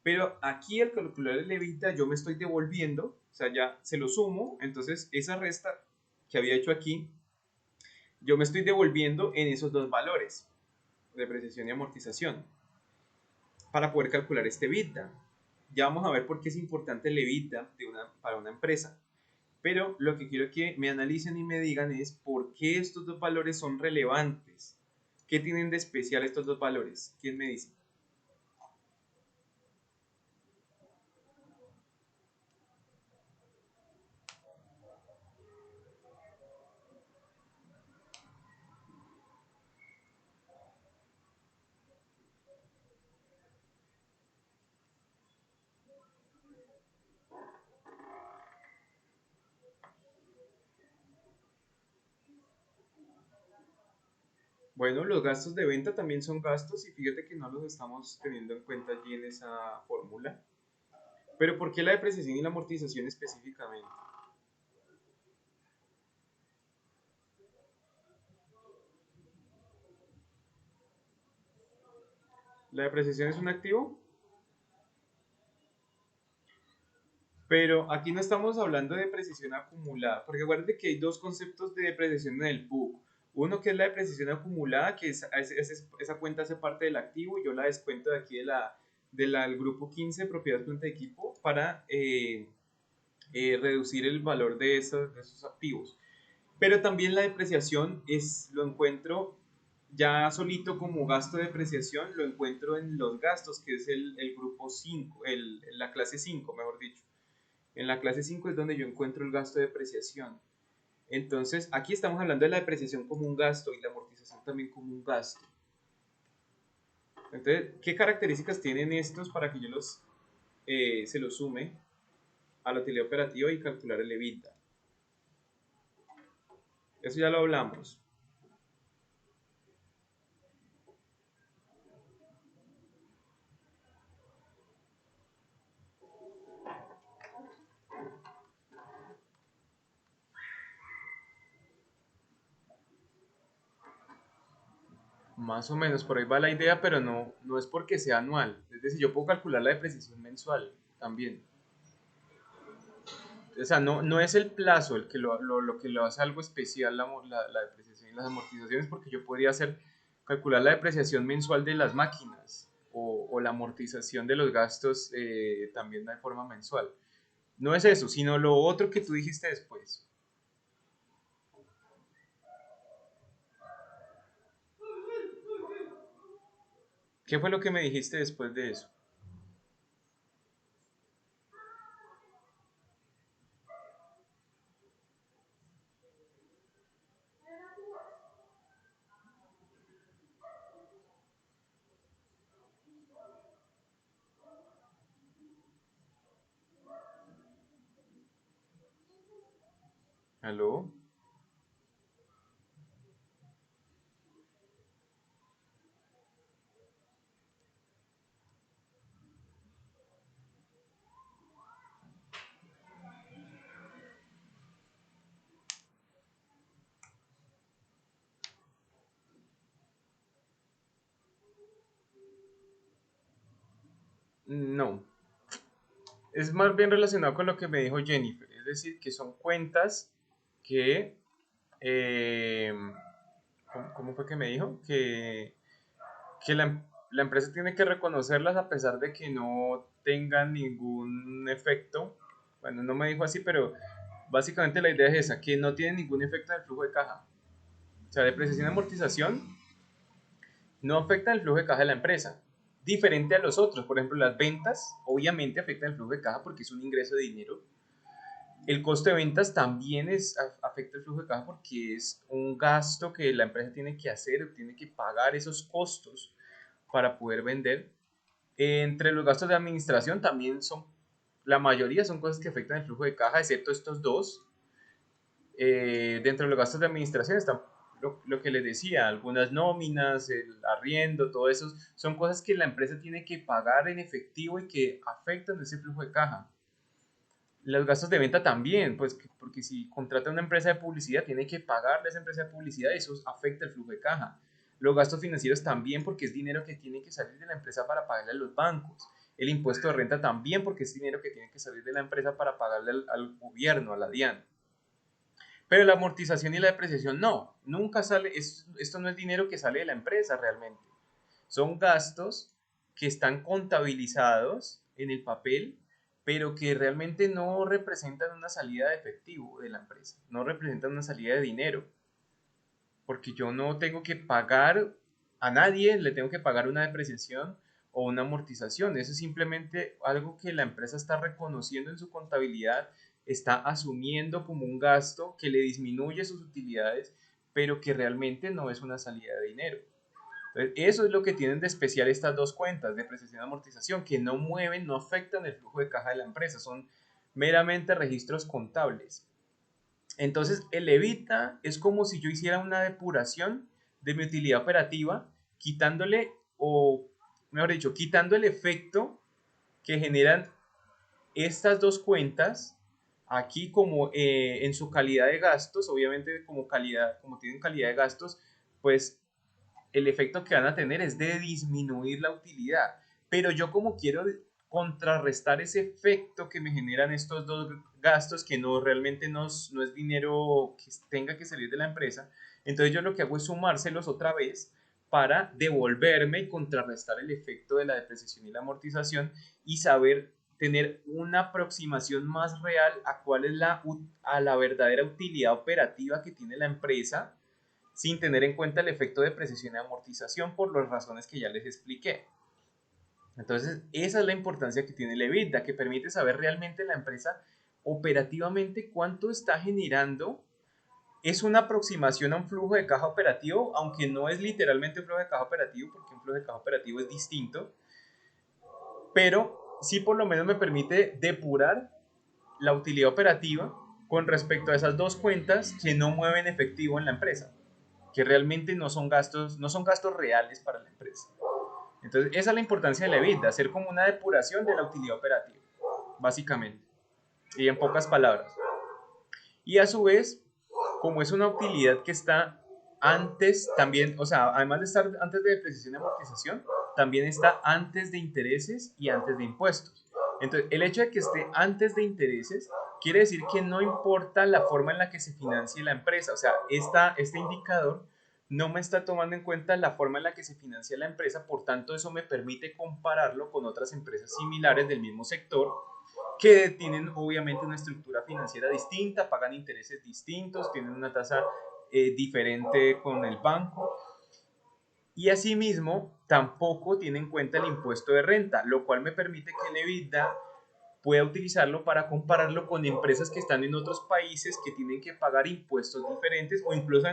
Pero aquí al calcular el EBITDA yo me estoy devolviendo, o sea, ya se lo sumo, entonces esa resta que había hecho aquí, yo me estoy devolviendo en esos dos valores, depreciación y amortización, para poder calcular este EBITDA. Ya vamos a ver por qué es importante el EBITDA para una empresa. Pero lo que quiero que me analicen y me digan es por qué estos dos valores son relevantes. ¿Qué tienen de especial estos dos valores? ¿Quién me dice? Bueno, los gastos de venta también son gastos y fíjate que no los estamos teniendo en cuenta allí en esa fórmula. Pero ¿por qué la depreciación y la amortización específicamente? ¿La depreciación es un activo? Pero aquí no estamos hablando de depreciación acumulada, porque acuérdate que hay dos conceptos de depreciación en el PUC. Uno que es la depreciación acumulada, que esa cuenta hace parte del activo, y yo la descuento de aquí del grupo 15, propiedad, planta de equipo, para reducir el valor de esos activos. Pero también la depreciación lo encuentro ya solito como gasto de depreciación, lo encuentro en los gastos, que es el grupo 5, la clase 5, mejor dicho. En la clase 5 es donde yo encuentro el gasto de depreciación. Entonces, aquí estamos hablando de la depreciación como un gasto y la amortización también como un gasto. Entonces, ¿qué características tienen estos para que yo se los sume a la utilidad operativa y calcular el EBITDA? Eso ya lo hablamos. Más o menos, por ahí va la idea, pero no es porque sea anual. Es decir, yo puedo calcular la depreciación mensual también. O sea, no es el plazo el que lo que lo hace algo especial la depreciación y las amortizaciones, porque yo podría calcular la depreciación mensual de las máquinas o la amortización de los gastos también de forma mensual. No es eso, sino lo otro que tú dijiste después. ¿Qué fue lo que me dijiste después de eso? ¿Aló? No, es más bien relacionado con lo que me dijo Jennifer, es decir, que son cuentas que, eh, ¿cómo fue que me dijo? Que la empresa tiene que reconocerlas a pesar de que no tengan ningún efecto. Bueno, no me dijo así, pero básicamente la idea es esa, que no tiene ningún efecto en el flujo de caja. O sea, depreciación y amortización no afecta el flujo de caja de la empresa. Diferente a los otros, por ejemplo, las ventas obviamente afectan el flujo de caja porque es un ingreso de dinero. El costo de ventas también afecta el flujo de caja porque es un gasto que la empresa tiene que hacer, tiene que pagar esos costos para poder vender. Entre los gastos de administración también la mayoría son cosas que afectan el flujo de caja, excepto estos dos. Dentro de los gastos de administración están lo que les decía, algunas nóminas, el arriendo, todo eso son cosas que la empresa tiene que pagar en efectivo y que afectan ese flujo de caja. Los gastos de venta también, pues porque si contrata una empresa de publicidad, tiene que pagarle a esa empresa de publicidad y eso afecta el flujo de caja. Los gastos financieros también, porque es dinero que tiene que salir de la empresa para pagarle a los bancos. El impuesto de renta también, porque es dinero que tiene que salir de la empresa para pagarle al gobierno, a la DIAN. Pero la amortización y la depreciación no, nunca sale, esto no es dinero que sale de la empresa realmente. Son gastos que están contabilizados en el papel, pero que realmente no representan una salida de efectivo de la empresa, no representan una salida de dinero, porque yo no tengo que pagar a nadie, le tengo que pagar una depreciación o una amortización. Eso es simplemente algo que la empresa está reconociendo en su contabilidad, está asumiendo como un gasto que le disminuye sus utilidades, pero que realmente no es una salida de dinero. Entonces, eso es lo que tienen de especial estas dos cuentas, depreciación y amortización, que no mueven, no afectan el flujo de caja de la empresa, son meramente registros contables. Entonces, el evita es como si yo hiciera una depuración de mi utilidad operativa, quitándole, o mejor dicho, quitando el efecto que generan estas dos cuentas, aquí como en su calidad de gastos, obviamente como tienen calidad de gastos, pues el efecto que van a tener es de disminuir la utilidad. Pero yo como quiero contrarrestar ese efecto que me generan estos dos gastos, que no realmente no es dinero que tenga que salir de la empresa, entonces yo lo que hago es sumárselos otra vez para devolverme y contrarrestar el efecto de la depreciación y la amortización y saber tener una aproximación más real a cuál es a la verdadera utilidad operativa que tiene la empresa sin tener en cuenta el efecto de precisión y amortización por las razones que ya les expliqué. Entonces, esa es la importancia que tiene el EBITDA, que permite saber realmente la empresa operativamente cuánto está generando. Es una aproximación a un flujo de caja operativo, aunque no es literalmente un flujo de caja operativo, porque un flujo de caja operativo es distinto, pero sí por lo menos me permite depurar la utilidad operativa con respecto a esas dos cuentas que no mueven efectivo en la empresa, que realmente no son gastos reales para la empresa. Entonces, esa es la importancia de la EBITDA, hacer como una depuración de la utilidad operativa, básicamente, y en pocas palabras. Y a su vez, como es una utilidad que está antes también, o sea, además de estar antes de depreciación y amortización, también está antes de intereses y antes de impuestos. Entonces, el hecho de que esté antes de intereses quiere decir que no importa la forma en la que se financie la empresa, o sea, este indicador no me está tomando en cuenta la forma en la que se financia la empresa, por tanto eso me permite compararlo con otras empresas similares del mismo sector que tienen obviamente una estructura financiera distinta, pagan intereses distintos, tienen una tasa diferente con el banco y asimismo tampoco tiene en cuenta el impuesto de renta, lo cual me permite que el EBITDA pueda utilizarlo para compararlo con empresas que están en otros países que tienen que pagar impuestos diferentes o incluso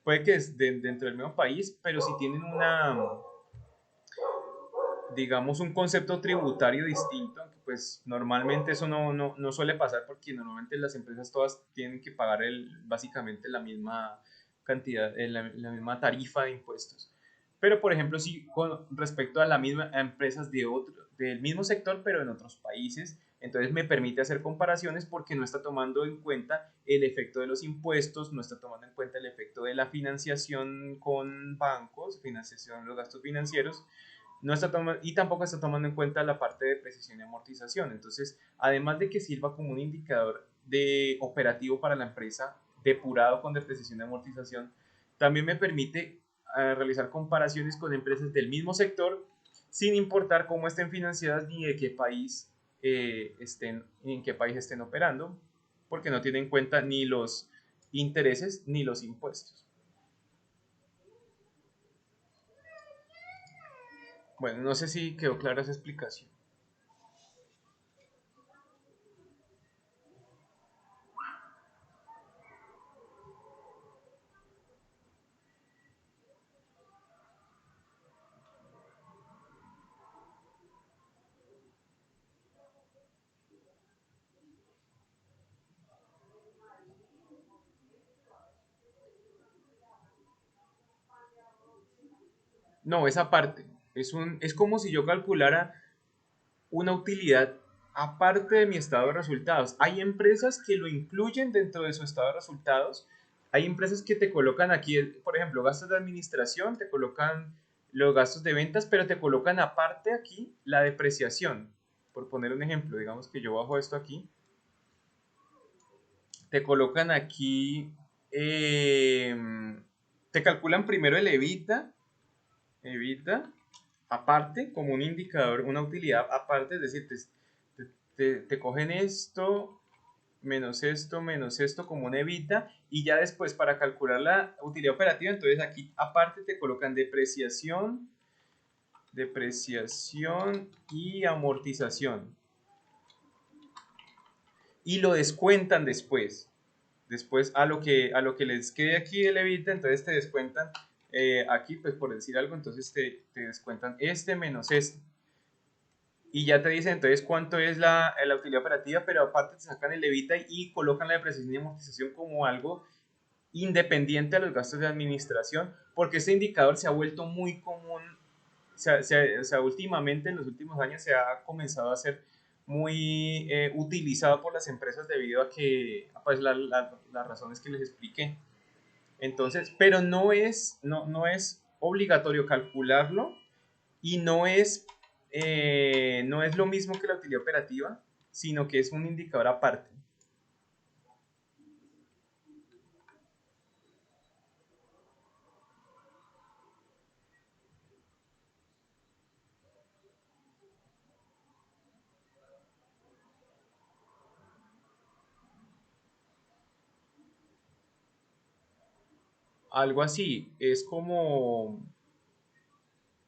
puede que es dentro del mismo país, pero si tienen digamos, un concepto tributario distinto, que pues normalmente eso no suele pasar porque normalmente las empresas todas tienen que pagar básicamente la misma cantidad, la misma tarifa de impuestos. Pero, por ejemplo, si con respecto a la misma a empresas del mismo sector, pero en otros países, entonces me permite hacer comparaciones porque no está tomando en cuenta el efecto de los impuestos, no está tomando en cuenta el efecto de la financiación con bancos, financiación de los gastos financieros, no está tomando, y tampoco está tomando en cuenta la parte de precisión y amortización. Entonces, además de que sirva como un indicador de operativo para la empresa, depurado con depreciación y amortización, también me permite realizar comparaciones con empresas del mismo sector, sin importar cómo estén financiadas ni de qué país ni en qué país estén operando, porque no tiene en cuenta ni los intereses ni los impuestos. Bueno, no sé si quedó clara esa explicación. No, esa parte. Es como si yo calculara una utilidad aparte de mi estado de resultados. Hay empresas que lo incluyen dentro de su estado de resultados. Hay empresas que te colocan aquí, por ejemplo, gastos de administración, te colocan los gastos de ventas, pero te colocan aparte aquí la depreciación. Por poner un ejemplo, digamos que yo bajo esto aquí, te colocan aquí, eh, te calculan primero el EBITDA aparte, como un indicador, una utilidad aparte, es decir, te cogen esto, menos esto como una evita, y ya después para calcular la utilidad operativa, entonces aquí aparte te colocan depreciación y amortización, y lo descuentan después. Después a lo que les quede aquí el evita, entonces te descuentan aquí, pues por decir algo, entonces te descuentan este menos este. Y ya te dicen entonces cuánto es la utilidad operativa, pero aparte te sacan el evita y colocan la depreciación y amortización como algo independiente a los gastos de administración, porque este indicador se ha vuelto muy común, o sea, últimamente, en los últimos años, se ha comenzado a ser muy utilizado por las empresas debido a que, pues, las razones que les expliqué. Entonces, pero no es obligatorio calcularlo y no es lo mismo que la utilidad operativa, sino que es un indicador aparte. Algo así, es como,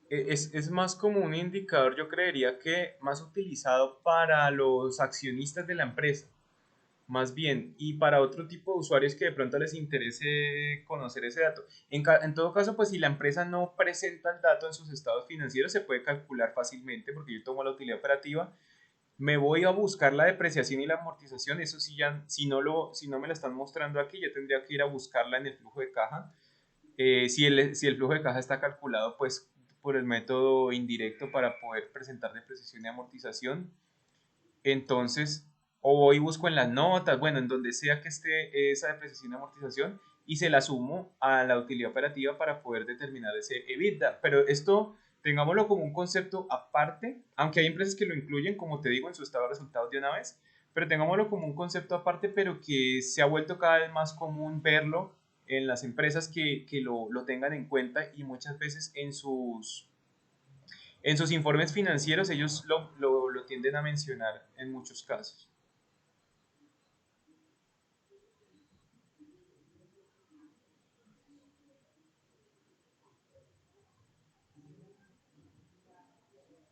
es más como un indicador, yo creería que más utilizado para los accionistas de la empresa, más bien, y para otro tipo de usuarios que de pronto les interese conocer ese dato. En todo caso, pues si la empresa no presenta el dato en sus estados financieros, se puede calcular fácilmente, porque yo tomo la utilidad operativa, me voy a buscar la depreciación y la amortización, eso sí ya, si no me la están mostrando aquí, ya tendría que ir a buscarla en el flujo de caja. Si el flujo de caja está calculado, pues por el método indirecto para poder presentar depreciación y amortización, entonces, o voy y busco en las notas, bueno, en donde sea que esté esa depreciación y amortización, y se la sumo a la utilidad operativa para poder determinar ese EBITDA. Pero esto, tengámoslo como un concepto aparte, aunque hay empresas que lo incluyen, como te digo, en su estado de resultados de una vez, pero tengámoslo como un concepto aparte, pero que se ha vuelto cada vez más común verlo en las empresas que lo tengan en cuenta, y muchas veces en sus informes financieros ellos lo tienden a mencionar en muchos casos.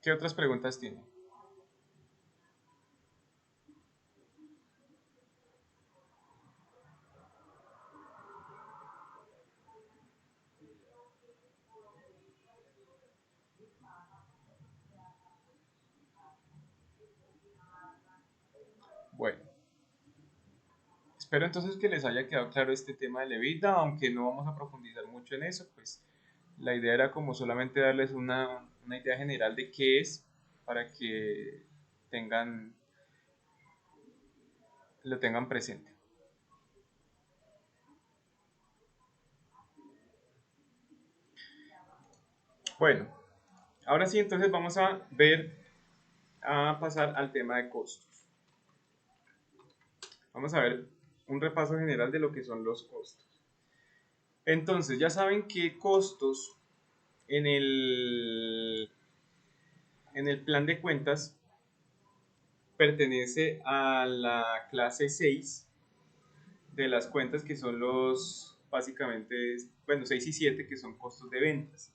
¿Qué otras preguntas tiene? Bueno, espero entonces que les haya quedado claro este tema de Levita, aunque no vamos a profundizar mucho en eso, pues la idea era como solamente darles una idea general de qué es para que tengan, lo tengan presente. Bueno, ahora sí entonces vamos a pasar al tema de costos. Vamos a ver un repaso general de lo que son los costos. Entonces, ya saben que costos en en el plan de cuentas pertenece a la clase 6 de las cuentas, que son básicamente, bueno, 6 y 7, que son costos de ventas.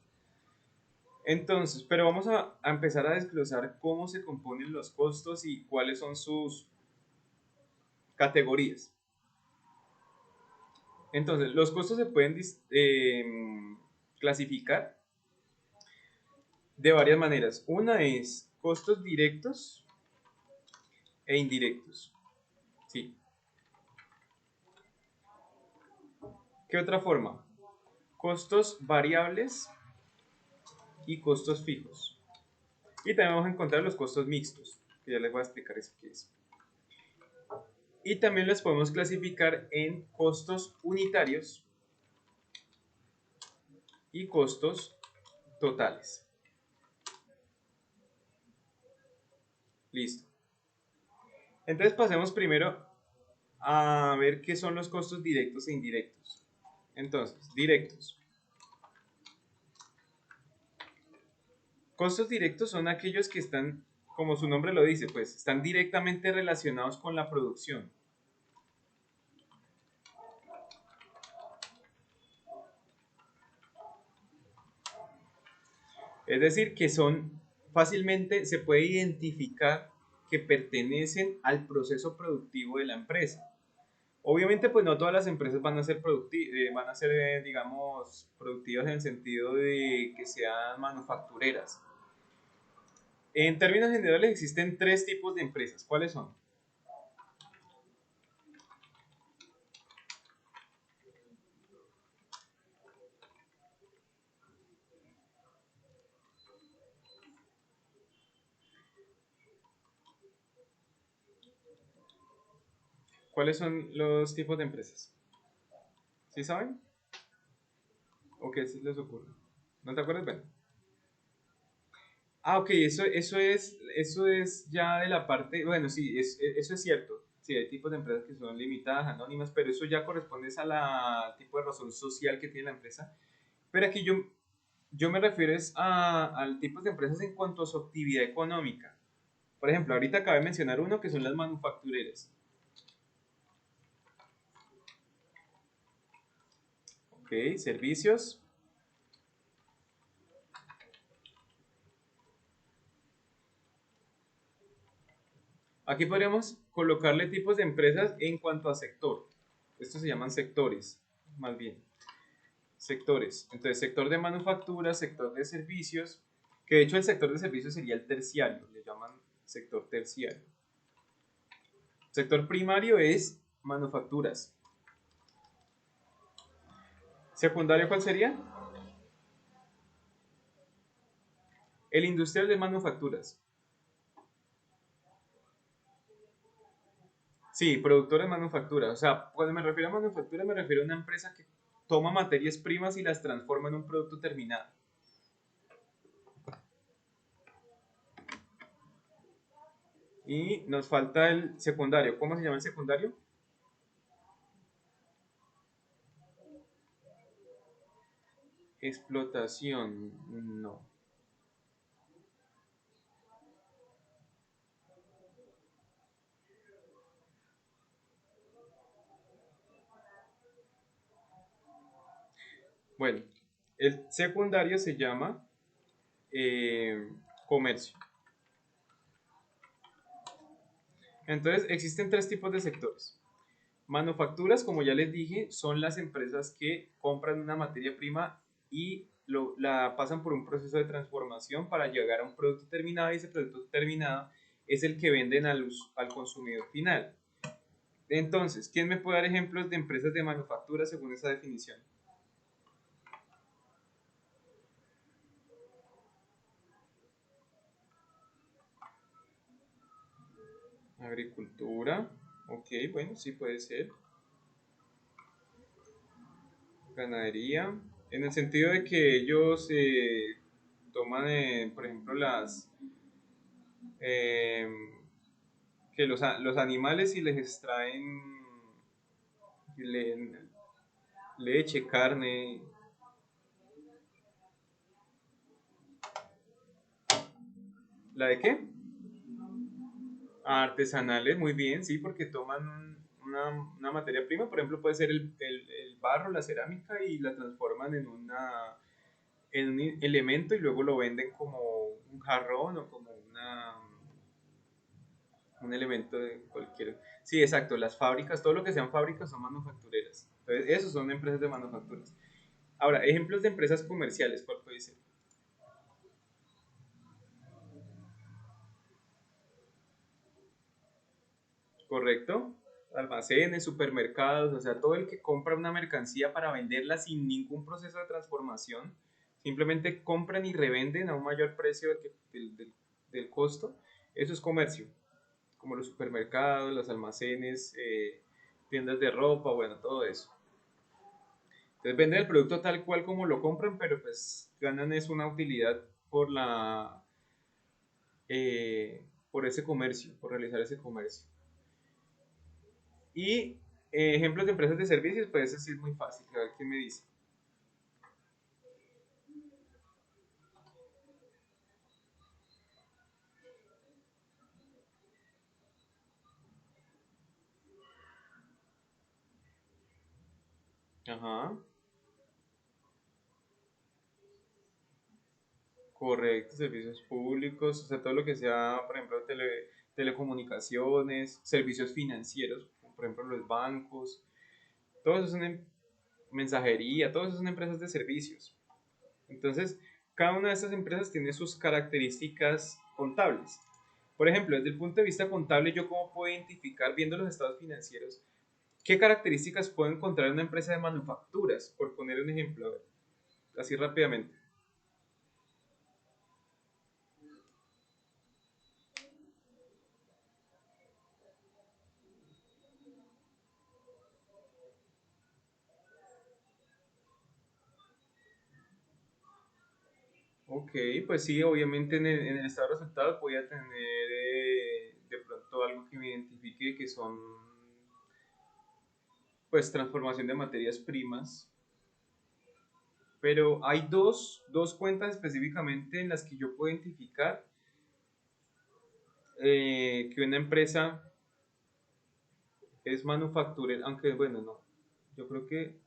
Entonces, pero vamos a empezar a desglosar cómo se componen los costos y cuáles son sus categorías. Entonces, los costos se pueden clasificar de varias maneras. Una es costos directos e indirectos. Sí. ¿Qué otra forma? Costos variables y costos fijos. Y también vamos a encontrar los costos mixtos, que ya les voy a explicar eso qué es. Y también los podemos clasificar en costos unitarios y costos totales. Listo. Entonces pasemos primero a ver qué son los costos directos e indirectos. Entonces, directos. Costos directos son aquellos que están como su nombre lo dice, pues están directamente relacionados con la producción. Es decir, que son fácilmente, se puede identificar que pertenecen al proceso productivo de la empresa. Obviamente, pues no todas las empresas van a ser, digamos, productivas en el sentido de que sean manufactureras. En términos generales existen tres tipos de empresas. ¿Cuáles son? ¿Cuáles son los tipos de empresas? ¿Sí saben? ¿O qué se les ocurre? ¿No te acuerdas? Bueno. Ah, ok, eso es ya de la parte, bueno, sí, eso es cierto. Sí, hay tipos de empresas que son limitadas, anónimas, pero eso ya corresponde a la tipo de razón social que tiene la empresa. Pero aquí yo me refiero al tipo de empresas en cuanto a su actividad económica. Por ejemplo, ahorita acabé de mencionar uno que son las manufactureras. Ok, servicios. Aquí podríamos colocarle tipos de empresas en cuanto a sector. Estos se llaman sectores, más bien. Sectores. Entonces, sector de manufactura, sector de servicios, que de hecho el sector de servicios sería el terciario, le llaman sector terciario. Sector primario es manufacturas. Secundario, ¿cuál sería? El industrial de manufacturas. Sí, productor de manufactura. O sea, cuando me refiero a manufactura, me refiero a una empresa que toma materias primas y las transforma en un producto terminado. Y nos falta el secundario. ¿Cómo se llama el secundario? Explotación. No. Bueno, el secundario se llama eh, comercio. Entonces, existen tres tipos de sectores. Manufacturas, como ya les dije, son las empresas que compran una materia prima y la pasan por un proceso de transformación para llegar a un producto terminado y ese producto terminado es el que venden al consumidor final. Entonces, ¿quién me puede dar ejemplos de empresas de manufactura según esa definición? Agricultura, ok, bueno, sí puede ser. Ganadería, en el sentido de que ellos toman, por ejemplo, eh, que los animales y les extraen le- leche, carne. ¿La de qué? Artesanales, muy bien, sí, porque toman una materia prima, por ejemplo, puede ser el barro, la cerámica, y la transforman en un elemento y luego lo venden como un jarrón o como un elemento de cualquier... Sí, exacto, las fábricas, todo lo que sean fábricas son manufactureras. Entonces, esos son empresas de manufacturas. Ahora, ejemplos de empresas comerciales, ¿cuál puede ser? ¿Correcto? Almacenes, supermercados, o sea, todo el que compra una mercancía para venderla sin ningún proceso de transformación, simplemente compran y revenden a un mayor precio del costo, eso es comercio, como los supermercados, los almacenes, tiendas de ropa, bueno, todo eso. Entonces venden el producto tal cual como lo compran, pero pues ganan es una utilidad por por ese comercio, por realizar ese comercio. Y ejemplos de empresas de servicios, pues eso sí es muy fácil. A ver quién me dice. Ajá, correcto, servicios públicos, o sea, todo lo que sea, por ejemplo, telecomunicaciones, servicios financieros, como por ejemplo los bancos, todos esos son mensajería, todos esos son empresas de servicios. Entonces, cada una de estas empresas tiene sus características contables. Por ejemplo, desde el punto de vista contable, yo cómo puedo identificar, viendo los estados financieros, qué características puedo encontrar en una empresa de manufacturas, por poner un ejemplo, a ver, así rápidamente. Ok, pues sí, obviamente en el estado de resultados voy a tener de pronto algo que me identifique que son pues transformación de materias primas, pero hay dos cuentas específicamente en las que yo puedo identificar que una empresa es manufacturera, aunque bueno, no, yo creo que,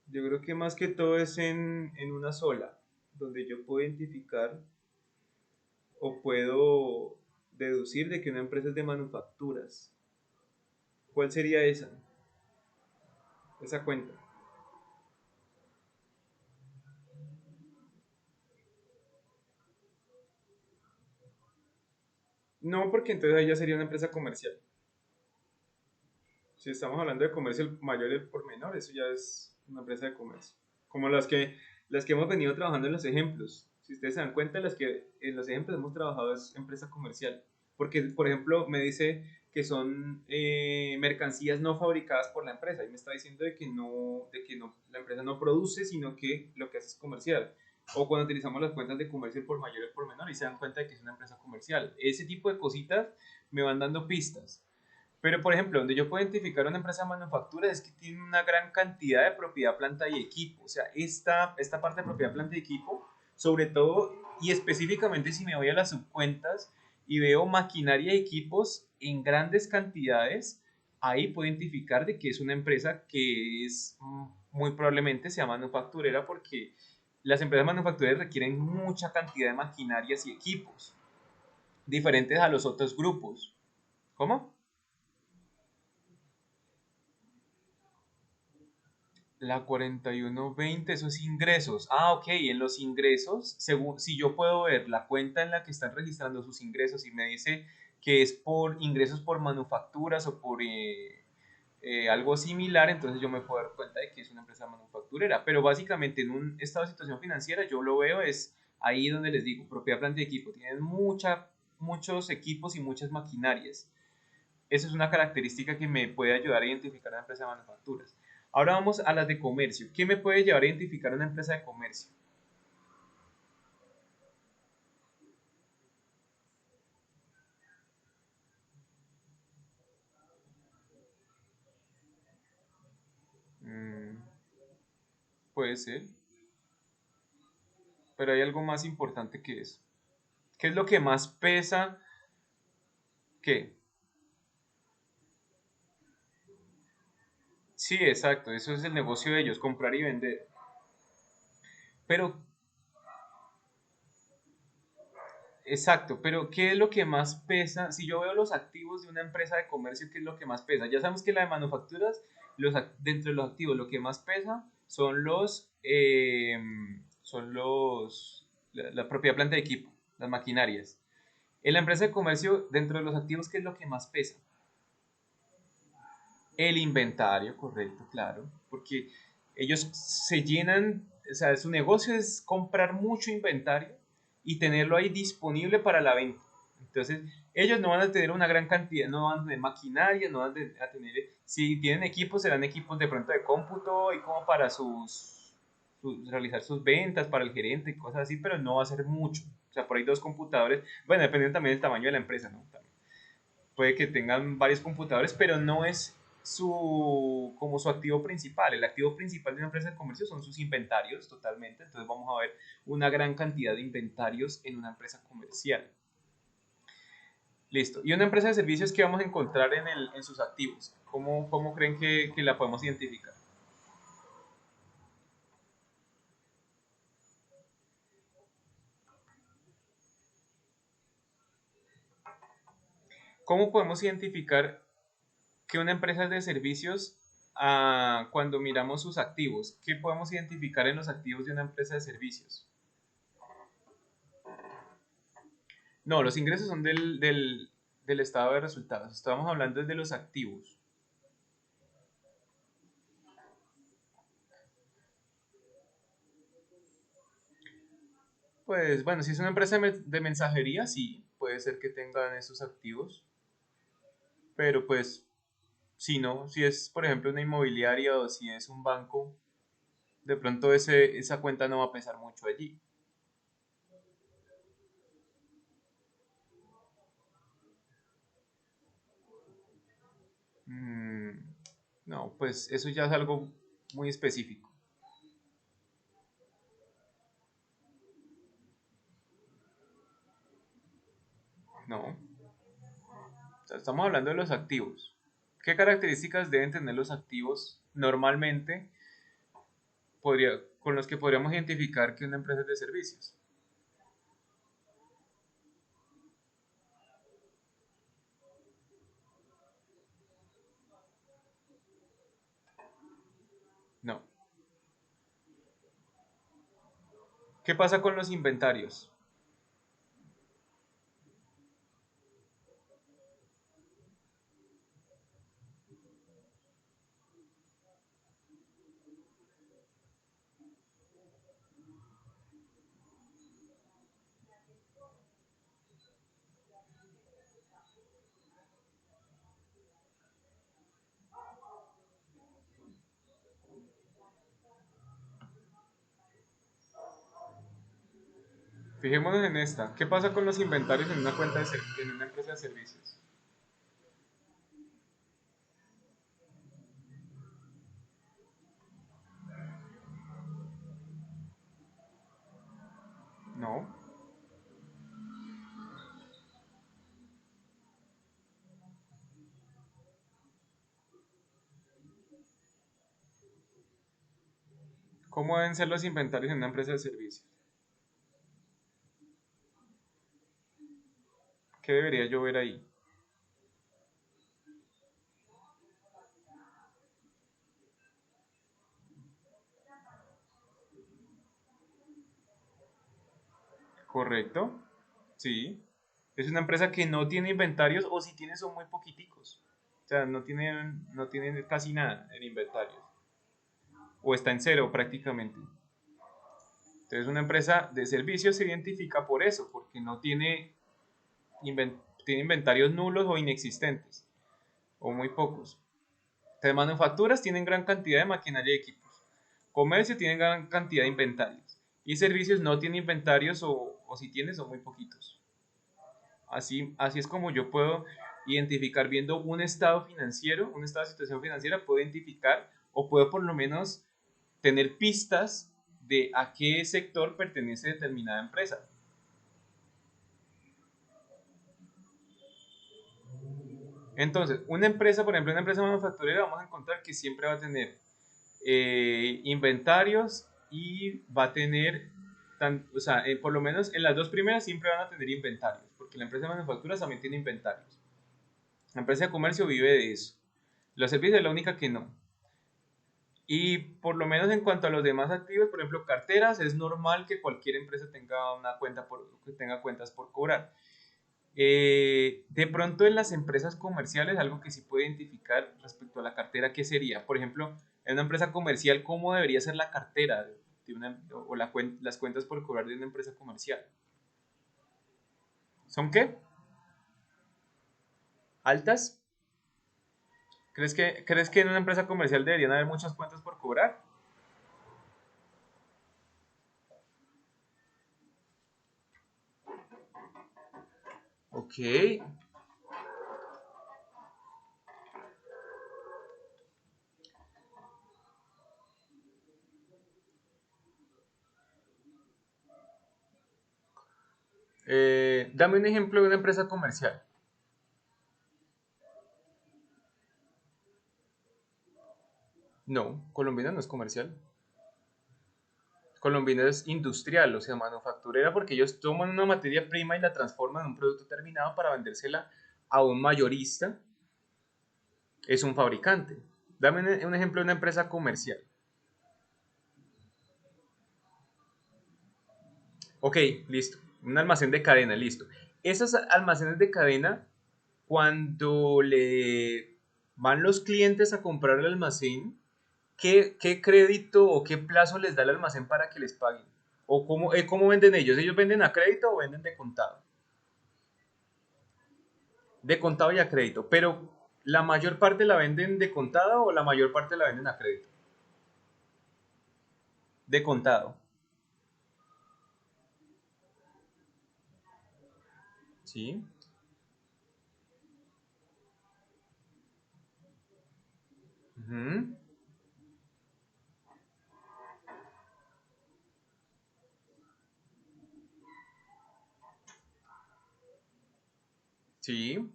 yo creo que más que todo es en una sola, donde yo puedo identificar o puedo deducir de que una empresa es de manufacturas. ¿Cuál sería esa cuenta? No, porque entonces ahí ya sería una empresa comercial. Si estamos hablando de comercio el mayor y el por menor, eso ya es una empresa de comercio. Como las que hemos venido trabajando en los ejemplos. Si ustedes se dan cuenta, las que en los ejemplos hemos trabajado es empresa comercial. Porque, por ejemplo, me dice que son mercancías no fabricadas por la empresa. Y me está diciendo de que no, la empresa no produce, sino que lo que hace es comercial. O cuando utilizamos las cuentas de comercio el por mayor y el por menor y se dan cuenta de que es una empresa comercial. Ese tipo de cositas me van dando pistas. Pero, por ejemplo, donde yo puedo identificar una empresa de manufactura es que tiene una gran cantidad de propiedad, planta y equipo. O sea, esta parte de propiedad, planta y equipo, sobre todo y específicamente si me voy a las subcuentas y veo maquinaria y equipos en grandes cantidades, ahí puedo identificar de que es una empresa que es muy probablemente sea manufacturera porque las empresas manufactureras requieren mucha cantidad de maquinarias y equipos, diferentes a los otros grupos. ¿Cómo? La 4120, esos ingresos. Ah, ok, en los ingresos, según, si yo puedo ver la cuenta en la que están registrando sus ingresos y me dice que es por ingresos por manufacturas o por algo similar, entonces yo me puedo dar cuenta de que es una empresa manufacturera. Pero básicamente en un estado de situación financiera yo lo veo es ahí donde les digo, propiedad, planta y equipo. Tienen muchos equipos y muchas maquinarias. Esa es una característica que me puede ayudar a identificar una empresa de manufacturas. Ahora vamos a las de comercio. ¿Qué me puede llevar a identificar una empresa de comercio? Mm, puede ser, pero hay algo más importante que eso. ¿Qué es lo que más pesa? ¿Qué? Sí, exacto, eso es el negocio de ellos, comprar y vender. Pero, exacto, pero ¿qué es lo que más pesa? Si yo veo los activos de una empresa de comercio, ¿qué es lo que más pesa? Ya sabemos que la de manufacturas, dentro de los activos, lo que más pesa la propiedad, planta de equipo, las maquinarias. En la empresa de comercio, dentro de los activos, ¿qué es lo que más pesa? El inventario, correcto, claro, porque ellos se llenan, o sea, su negocio es comprar mucho inventario y tenerlo ahí disponible para la venta. Entonces, ellos no van a tener una gran cantidad, no van a tener maquinaria, no van a tener, si tienen equipos, serán equipos de pronto de cómputo y como para realizar sus ventas, para el gerente y cosas así, pero no va a ser mucho. O sea, por ahí dos computadores, bueno, dependiendo también del tamaño de la empresa, ¿no? También puede que tengan varios computadores, pero no es como su activo principal. El activo principal de una empresa de comercio son sus inventarios totalmente. Entonces vamos a ver una gran cantidad de inventarios en una empresa comercial. Listo. ¿Y una empresa de servicios que vamos a encontrar en sus activos? ¿Cómo creen que la podemos identificar? ¿Cómo podemos identificar que una empresa es de servicios cuando miramos sus activos? ¿Qué podemos identificar en los activos de una empresa de servicios? No, los ingresos son del estado de resultados. Estamos hablando de los activos. Pues bueno, si es una empresa de mensajería, sí, puede ser que tengan esos activos, pero pues si no, si es por ejemplo una inmobiliaria o si es un banco, de pronto esa cuenta no va a pesar mucho allí. Mm, no, pues eso ya es algo muy específico, ¿no? O sea, estamos hablando de los activos. ¿Qué características deben tener los activos normalmente con los que podríamos identificar que una empresa es de servicios? No. ¿Qué pasa con los inventarios? Fijémonos en esta. ¿Qué pasa con los inventarios en una en una empresa de servicios? No. ¿Cómo deben ser los inventarios en una empresa de servicios? ¿Qué debería yo ver ahí? ¿Correcto? Sí. Es una empresa que no tiene inventarios o si tiene son muy poquiticos. O sea, no tienen casi nada en inventarios. O está en cero prácticamente. Entonces una empresa de servicios se identifica por eso, porque no tiene inventarios nulos o inexistentes, o muy pocos. Entonces manufacturas tienen gran cantidad de maquinaria y equipos. Comercio tiene gran cantidad de inventarios. Y servicios no tiene inventarios o si tiene son muy poquitos. Así es como yo puedo identificar viendo un estado financiero, un estado de situación financiera, puedo identificar o puedo por lo menos tener pistas de a qué sector pertenece determinada empresa. Entonces, una empresa, por ejemplo, una empresa manufacturera, vamos a encontrar que siempre va a tener inventarios y va a tener, o sea, por lo menos en las dos primeras siempre van a tener inventarios, porque la empresa de manufacturas también tiene inventarios. La empresa de comercio vive de eso. Los servicios es la única que no. Y por lo menos en cuanto a los demás activos, por ejemplo, carteras, es normal que cualquier empresa tenga una cuenta que tenga cuentas por cobrar. De pronto en las empresas comerciales, algo que sí puede identificar respecto a la cartera, ¿qué sería? Por ejemplo, en una empresa comercial, ¿cómo debería ser la cartera o las cuentas por cobrar de una empresa comercial? ¿Son qué? ¿Altas? ¿Crees que en una empresa comercial deberían haber muchas cuentas por cobrar? Ok. Dame un ejemplo de una empresa comercial. No, Colombina no es comercial. Colombina es industrial, o sea, manufacturera, porque ellos toman una materia prima y la transforman en un producto terminado para vendérsela a un mayorista. Es un fabricante. Dame un ejemplo de una empresa comercial. Ok, listo. Un almacén de cadena, listo. Esos almacenes de cadena, cuando le van los clientes a comprar el almacén, ¿qué crédito o qué plazo les da el almacén para que les paguen? ¿O cómo venden ellos? ¿Ellos venden a crédito o venden de contado? De contado y a crédito. Pero ¿la mayor parte la venden de contado o la mayor parte la venden a crédito? De contado. ¿Sí? Ujú. Sí,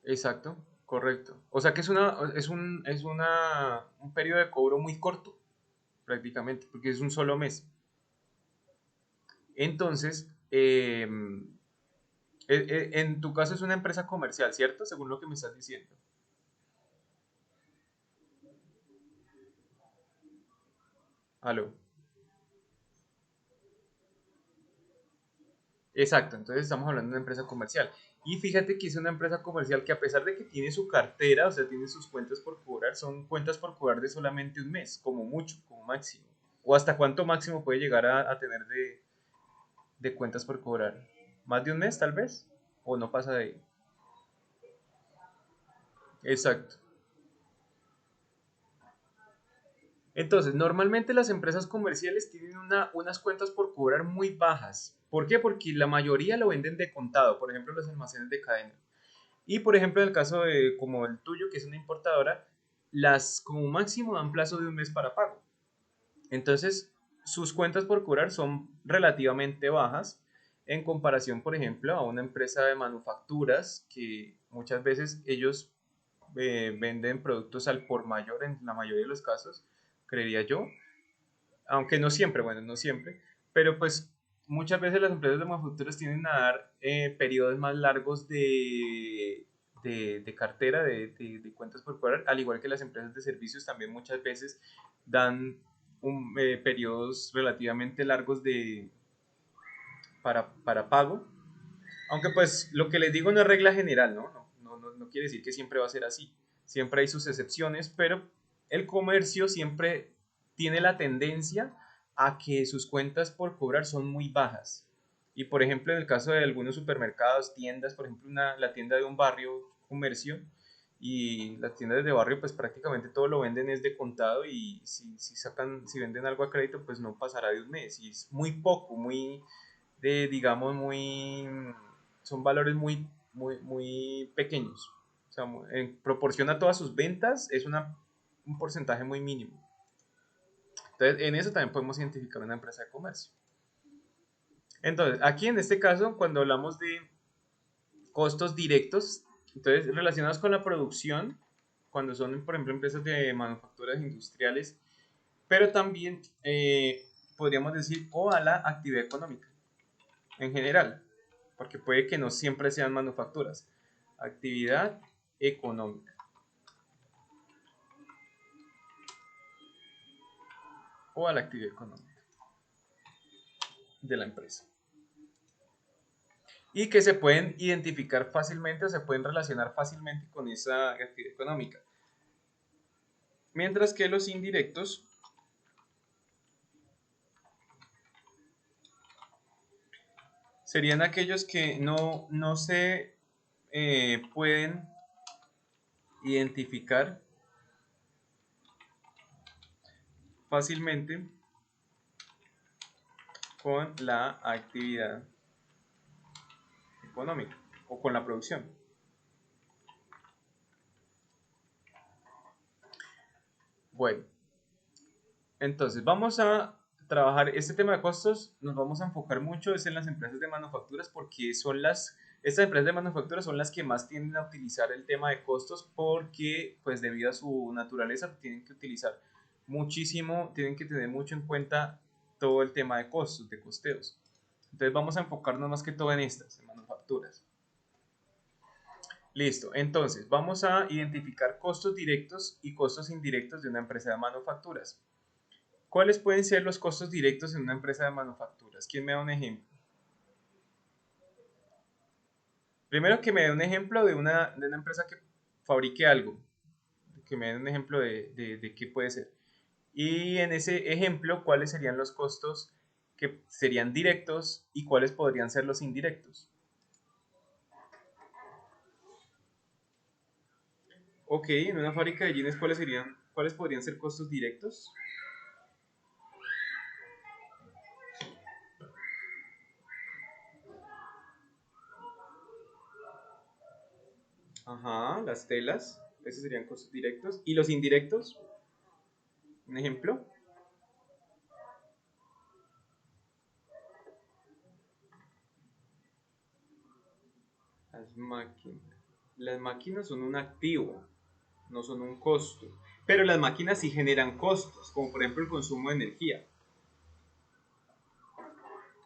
exacto, correcto. O sea que un periodo de cobro muy corto, prácticamente, porque es un solo mes. Entonces, en tu caso es una empresa comercial, ¿cierto? Según lo que me estás diciendo. Aló. Exacto, entonces estamos hablando de una empresa comercial. Y fíjate que es una empresa comercial que a pesar de que tiene su cartera, o sea, tiene sus cuentas por cobrar, son cuentas por cobrar de solamente un mes, como mucho, como máximo. ¿O hasta cuánto máximo puede llegar a tener de cuentas por cobrar? ¿Más de un mes tal vez? ¿O no pasa de ahí? Exacto. Entonces, normalmente las empresas comerciales tienen unas cuentas por cobrar muy bajas. ¿Por qué? Porque la mayoría lo venden de contado, por ejemplo, los almacenes de cadena. Y por ejemplo, en el caso de como el tuyo, que es una importadora, las como máximo dan plazo de un mes para pago. Entonces, sus cuentas por cobrar son relativamente bajas en comparación, por ejemplo, a una empresa de manufacturas que muchas veces ellos venden productos al por mayor en la mayoría de los casos, creería yo, aunque no siempre, bueno, no siempre, pero pues muchas veces las empresas de manufacturas tienden a dar periodos más largos de cartera, de cuentas por cobrar, al igual que las empresas de servicios también muchas veces dan periodos relativamente largos para pago, aunque pues lo que les digo no es regla general, ¿no? No quiere decir que siempre va a ser así. Siempre hay sus excepciones, pero el comercio siempre tiene la tendencia a que sus cuentas por cobrar son muy bajas. Y por ejemplo, en el caso de algunos supermercados, tiendas, por ejemplo, la tienda de un barrio, comercio, y las tiendas de barrio, pues prácticamente todo lo venden es de contado y si venden algo a crédito, pues no pasará de un mes. Y es muy poco, digamos, son valores muy pequeños. O sea, en proporción a todas sus ventas, es un porcentaje muy mínimo. Entonces, en eso también podemos identificar una empresa de comercio. Entonces, aquí en este caso, cuando hablamos de costos directos, entonces relacionados con la producción, cuando son, por ejemplo, empresas de manufacturas industriales, pero también podríamos decir o a la actividad económica en general, porque puede que no siempre sean manufacturas. Actividad económica o a la actividad económica de la empresa. Y que se pueden identificar fácilmente o se pueden relacionar fácilmente con esa actividad económica. Mientras que los indirectos serían aquellos que no se pueden identificar fácilmente con la actividad económica o con la producción. Bueno, entonces vamos a trabajar este tema de costos, nos vamos a enfocar mucho es en las empresas de manufacturas porque son las Estas empresas de manufactura son las que más tienden a utilizar el tema de costos porque, pues debido a su naturaleza, tienen que utilizar muchísimo, tienen que tener mucho en cuenta todo el tema de costos, de costeos. Entonces vamos a enfocarnos más que todo en estas, en manufacturas. Listo, entonces vamos a identificar costos directos y costos indirectos de una empresa de manufacturas. ¿Cuáles pueden ser los costos directos en una empresa de manufacturas? ¿Quién me da un ejemplo? Primero que me dé un ejemplo de una empresa que fabrique algo, que me dé un ejemplo de qué puede ser. Y en ese ejemplo, ¿cuáles serían los costos que serían directos y cuáles podrían ser los indirectos? Ok, en una fábrica de jeans, cuáles podrían ser costos directos? Ajá, las telas, esos serían costos directos. ¿Y los indirectos? Un ejemplo. Las máquinas. Las máquinas son un activo, no son un costo. Pero las máquinas sí generan costos, como por ejemplo el consumo de energía.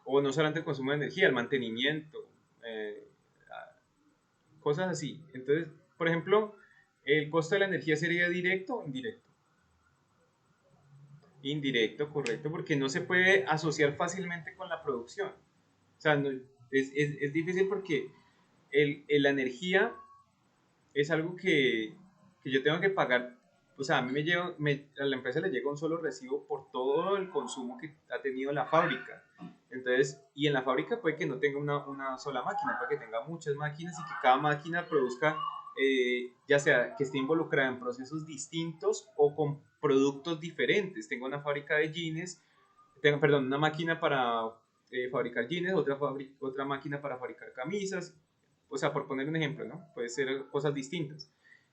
O no solamente el consumo de energía, el mantenimiento, eh, cosas así. Entonces, por ejemplo, el costo de la energía sería directo o indirecto. Indirecto, correcto, porque no se puede asociar fácilmente con la producción. O sea, es difícil porque la energía es algo que yo tengo que pagar. O sea, a mí a la empresa le llega un solo recibo por todo el consumo que ha tenido la fábrica. Entonces, y en la fábrica puede que no tenga una sola máquina, puede que tenga muchas máquinas y que cada máquina produzca, ya sea que esté involucrada en procesos distintos o con productos diferentes. Tengo una fábrica de jeans, tengo, perdón, una máquina para fabricar jeans, otra máquina para fabricar camisas, o sea, por poner un ejemplo, ¿no? Puede ser cosas distintas.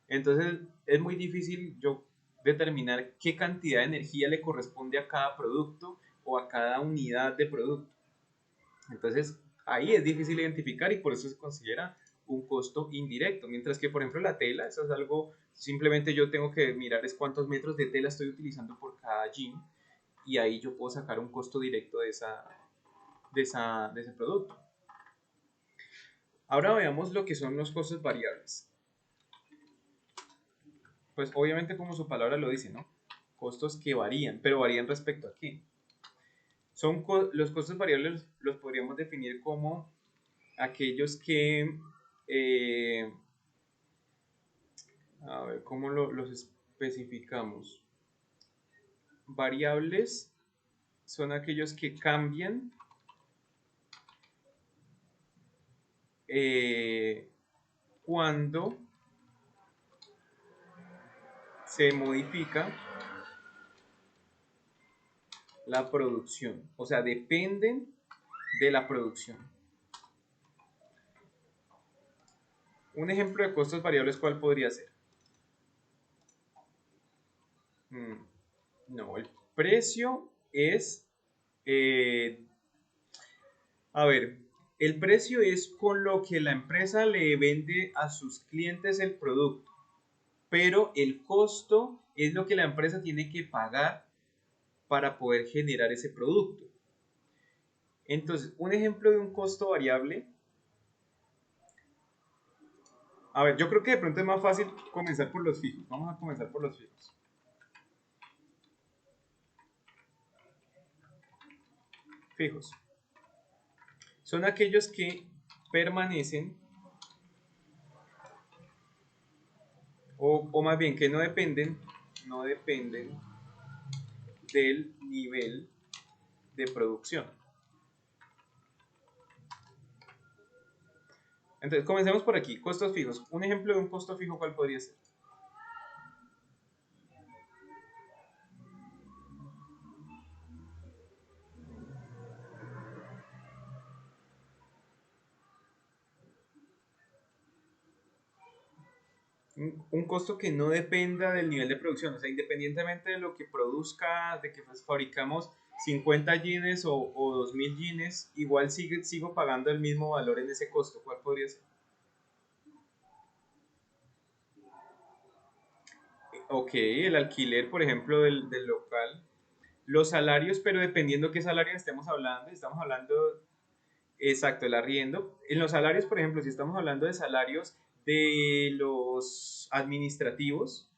Entonces, es muy difícil yo determinar qué cantidad de energía le corresponde a cada producto o a cada unidad de producto. Entonces, ahí es difícil identificar y por eso se considera un costo indirecto. Mientras que, por ejemplo, la tela, eso es algo, simplemente yo tengo que mirar es cuántos metros de tela estoy utilizando por cada jean y ahí yo puedo sacar un costo directo de ese producto. Ahora veamos lo que son los costos variables. Pues obviamente como su palabra lo dice, ¿no? Costos que varían, pero varían respecto a qué. Los costos variables los podríamos definir como aquellos que, eh, a ver, ¿cómo los especificamos? Variables son aquellos que cambian eh, cuando se modifica la producción, o sea, dependen de la producción. Un ejemplo de costos variables, ¿cuál podría ser? Mm, no, el precio es, eh, a ver, el precio es con lo que la empresa le vende a sus clientes el producto, pero el costo es lo que la empresa tiene que pagar para poder generar ese producto. Entonces, un ejemplo de un costo variable, a ver, yo creo que de pronto es más fácil comenzar por los fijos. Vamos a comenzar por los fijos. Fijos. Son aquellos que permanecen, o más bien que no dependen del nivel de producción. Entonces, comencemos por aquí. Costos fijos. Un ejemplo de un costo fijo, ¿cuál podría ser? Un costo que no dependa del nivel de producción. O sea, independientemente de lo que produzca, de que fabricamos, 50 yenes o 2000 yenes, igual sigo pagando el mismo valor en ese costo. ¿Cuál podría ser? Ok, el alquiler, por ejemplo, del local. Los salarios, pero dependiendo qué salario estamos hablando, exacto, el arriendo. En los salarios, por ejemplo, si estamos hablando de salarios de los administrativos,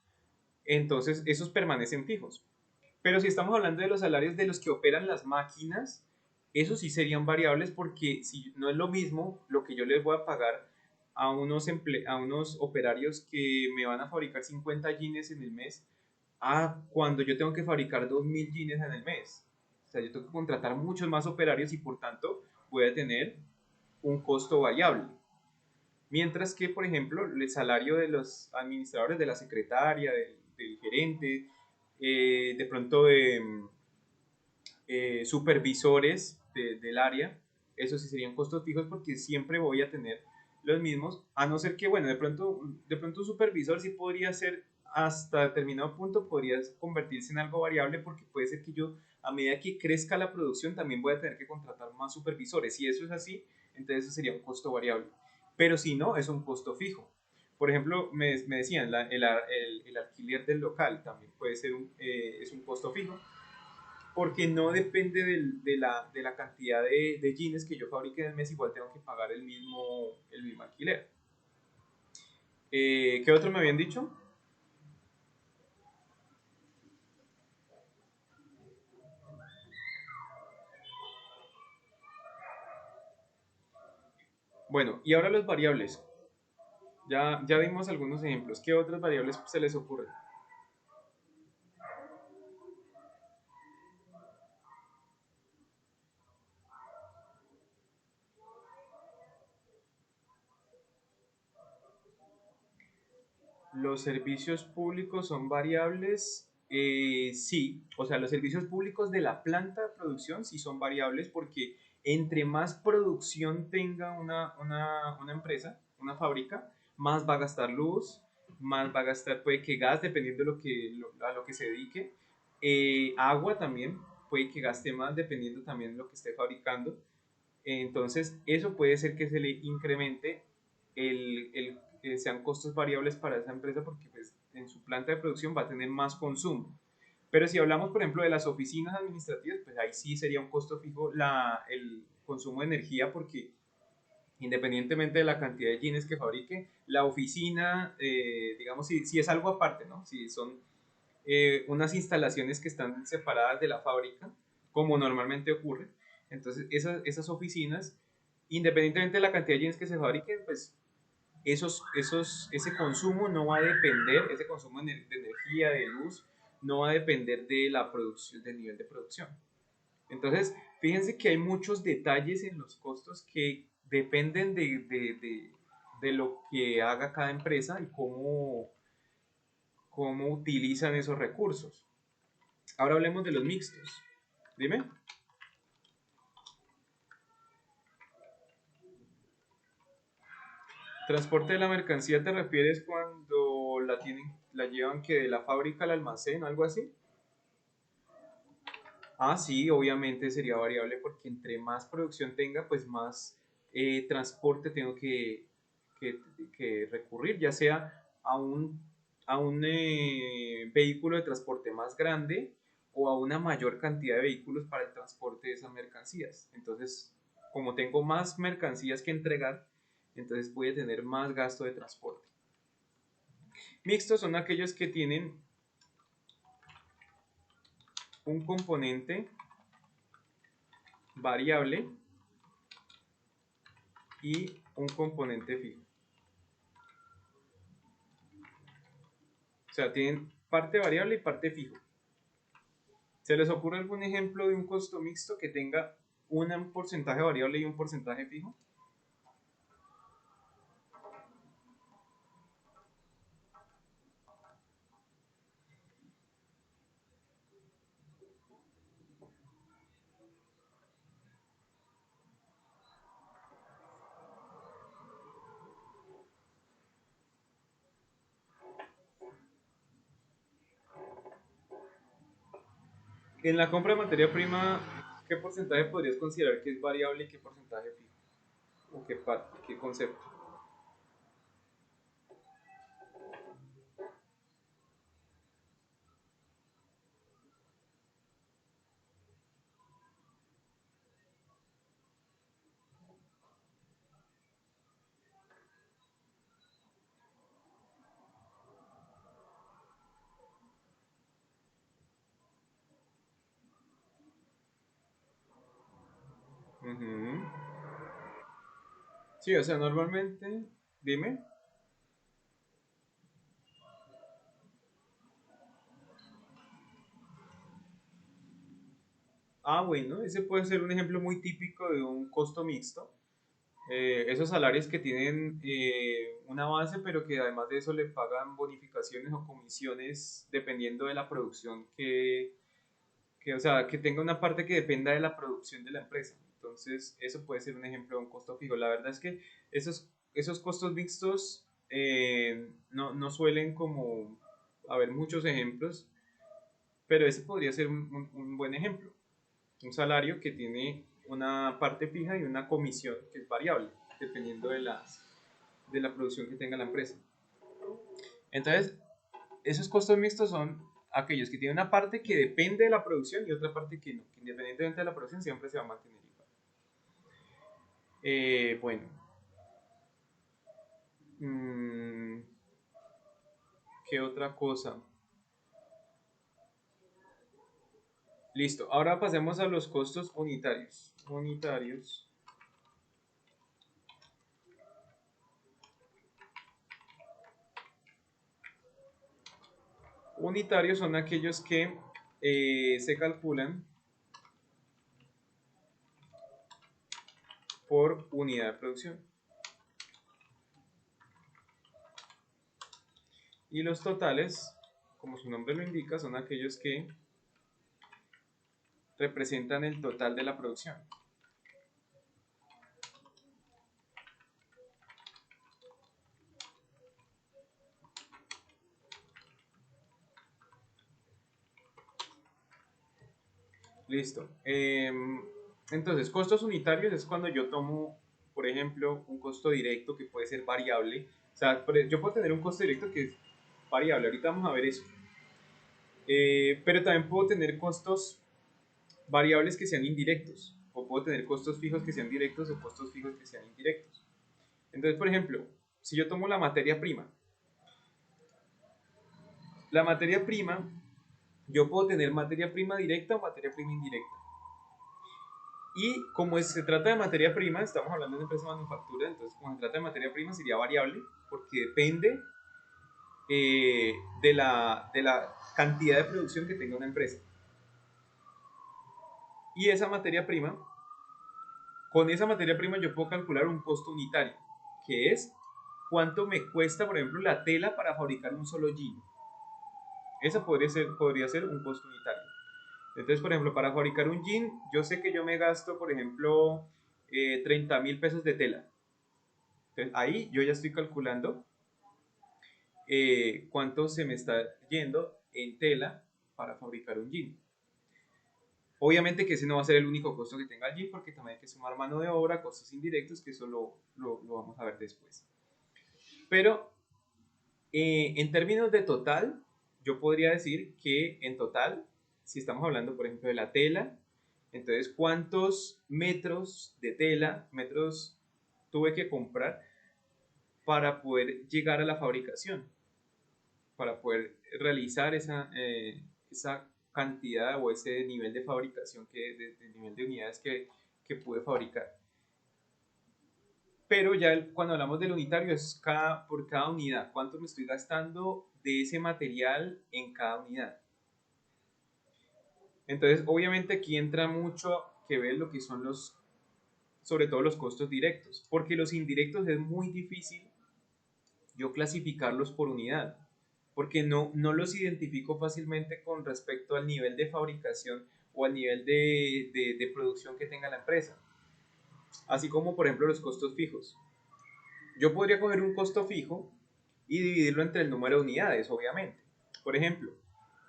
entonces esos permanecen fijos. Pero si estamos hablando de los salarios de los que operan las máquinas, esos sí serían variables porque si no es lo mismo lo que yo les voy a pagar a unos operarios que me van a fabricar 50 jeans en el mes, a cuando yo tengo que fabricar 2000 jeans en el mes. O sea, yo tengo que contratar muchos más operarios y por tanto voy a tener un costo variable. Mientras que, por ejemplo, el salario de los administradores, de la secretaria, del gerente, de pronto de supervisores del área, eso sí serían costos fijos porque siempre voy a tener los mismos, a no ser que, bueno, de pronto un supervisor sí podría ser hasta determinado punto, podría convertirse en algo variable porque puede ser que yo, a medida que crezca la producción, también voy a tener que contratar más supervisores. Si eso es así, entonces eso sería un costo variable. Pero si no, es un costo fijo. Por ejemplo, me decían, el alquiler del local también puede ser es un costo fijo porque no depende de la cantidad de jeans que yo fabrique en el mes, igual tengo que pagar el mismo alquiler. ¿Qué otro me habían dicho? Bueno, y ahora los variables. Ya vimos algunos ejemplos. ¿Qué otras variables se les ocurren? ¿Los servicios públicos son variables? Sí, o sea, los servicios públicos de la planta de producción sí son variables porque entre más producción tenga una empresa, una fábrica, más va a gastar luz, más va a gastar, puede que gas, dependiendo a lo que se dedique. Agua también, puede que gaste más, dependiendo también de lo que esté fabricando. Entonces, eso puede ser que se le incremente sean costos variables para esa empresa porque pues, en su planta de producción va a tener más consumo. Pero si hablamos, por ejemplo, de las oficinas administrativas, pues ahí sí sería un costo fijo el consumo de energía porque independientemente de la cantidad de jeans que fabrique, la oficina, digamos, si es algo aparte, ¿no? Si son unas instalaciones que están separadas de la fábrica, como normalmente ocurre. Entonces, esas oficinas, independientemente de la cantidad de jeans que se fabriquen, pues ese consumo no va a depender, ese consumo de energía, de luz, no va a depender de la producción, del nivel de producción. Entonces, fíjense que hay muchos detalles en los costos que dependen de lo que haga cada empresa y cómo utilizan esos recursos. Ahora hablemos de los mixtos. Dime. Transporte de la mercancía te refieres cuando la llevan que de la fábrica al almacén, algo así. Ah, sí, obviamente sería variable porque entre más producción tenga, pues más transporte tengo que, que recurrir, ya sea a un vehículo de transporte más grande o a una mayor cantidad de vehículos para el transporte de esas mercancías. Entonces, como tengo más mercancías que entregar, entonces voy a tener más gasto de transporte. Mixtos son aquellos que tienen un componente variable y un componente fijo. O sea, tienen parte variable y parte fijo. ¿Se les ocurre algún ejemplo de un costo mixto que tenga un porcentaje variable y un porcentaje fijo? En la compra de materia prima, ¿qué porcentaje podrías considerar que es variable y qué porcentaje fijo? ¿O qué parte, qué concepto? Ujú. Sí, o sea, normalmente, dime. Ah, bueno, ese puede ser un ejemplo muy típico de un costo mixto. Esos salarios que tienen una base, pero que además de eso le pagan bonificaciones o comisiones dependiendo de la producción o sea, que tenga una parte que dependa de la producción de la empresa. Entonces, eso puede ser un ejemplo de un costo fijo. La verdad es que esos costos mixtos no suelen como haber muchos ejemplos, pero ese podría ser un buen ejemplo. Un salario que tiene una parte fija y una comisión que es variable, dependiendo de la producción que tenga la empresa. Entonces, esos costos mixtos son aquellos que tienen una parte que depende de la producción y otra parte que no, que independientemente de la producción siempre se va a mantener igual. Bueno, mmm, ¿qué otra cosa? Listo, ahora pasemos a los costos unitarios. Unitarios son aquellos que se calculan por unidad de producción. Y los totales, como su nombre lo indica, son aquellos que representan el total de la producción. Listo. Entonces, costos unitarios es cuando yo tomo, por ejemplo, un costo directo que puede ser variable. O sea, yo puedo tener un costo directo que es variable. Ahorita vamos a ver eso. Pero también puedo tener costos variables que sean indirectos. O puedo tener costos fijos que sean directos o costos fijos que sean indirectos. Entonces, por ejemplo, si yo tomo la materia prima, yo puedo tener materia prima directa o materia prima indirecta. Y se trata de materia prima, estamos hablando de una empresa de manufactura, entonces como se trata de materia prima sería variable porque depende de la cantidad de producción que tenga una empresa. Y esa materia prima, con esa materia prima yo puedo calcular un costo unitario, que es cuánto me cuesta, por ejemplo, la tela para fabricar un solo jean. Esa podría ser un costo unitario. Entonces, por ejemplo, para fabricar un jean, yo sé que yo me gasto, por ejemplo, 30.000 pesos de tela. Entonces, ahí yo ya estoy calculando cuánto se me está yendo en tela para fabricar un jean. Obviamente que ese no va a ser el único costo que tenga el jean, porque también hay que sumar mano de obra, costos indirectos, que eso lo vamos a ver después. Pero en términos de total, yo podría decir que en total, si estamos hablando, por ejemplo, de la tela, entonces, ¿cuántos metros de tela, metros tuve que comprar para poder llegar a la fabricación? Para poder realizar esa cantidad o ese nivel de fabricación, de nivel de unidades que pude fabricar. Pero ya cuando hablamos del unitario es por cada unidad, cuánto me estoy gastando de ese material en cada unidad. Entonces, obviamente aquí entra mucho que ver lo que son sobre todo los costos directos, porque los indirectos es muy difícil yo clasificarlos por unidad, porque no los identifico fácilmente con respecto al nivel de fabricación o al nivel de producción que tenga la empresa. Así como, por ejemplo, los costos fijos. Yo podría coger un costo fijo y dividirlo entre el número de unidades, obviamente. Por ejemplo,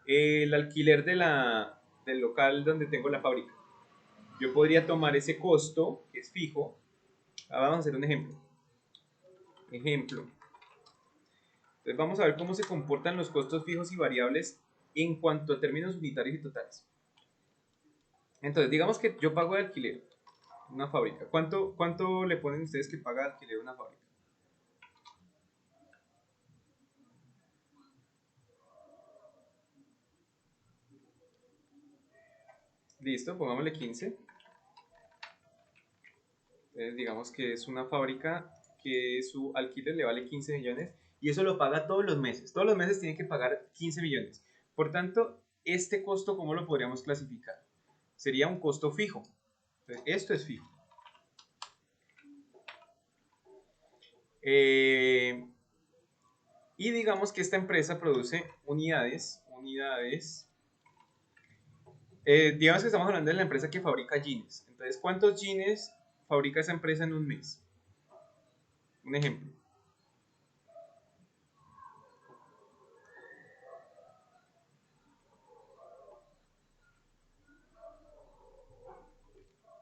el alquiler del local donde tengo la fábrica. Yo podría tomar ese costo, que es fijo. Ahora vamos a hacer un ejemplo. Ejemplo. Entonces vamos a ver cómo se comportan los costos fijos y variables en cuanto a términos unitarios y totales. Entonces, digamos que yo pago de alquiler una fábrica. ¿Cuánto le ponen ustedes que paga de alquiler una fábrica? Listo, pongámosle 15. Entonces, digamos que es una fábrica que su alquiler le vale 15 millones y eso lo paga todos los meses. Todos los meses tiene que pagar 15 millones. Por tanto, este costo, ¿cómo lo podríamos clasificar? Sería un costo fijo. Entonces, esto es fijo. Eh, y digamos que esta empresa produce unidades. Digamos que estamos hablando de la empresa que fabrica jeans. Entonces, ¿cuántos jeans fabrica esa empresa en un mes? Un ejemplo.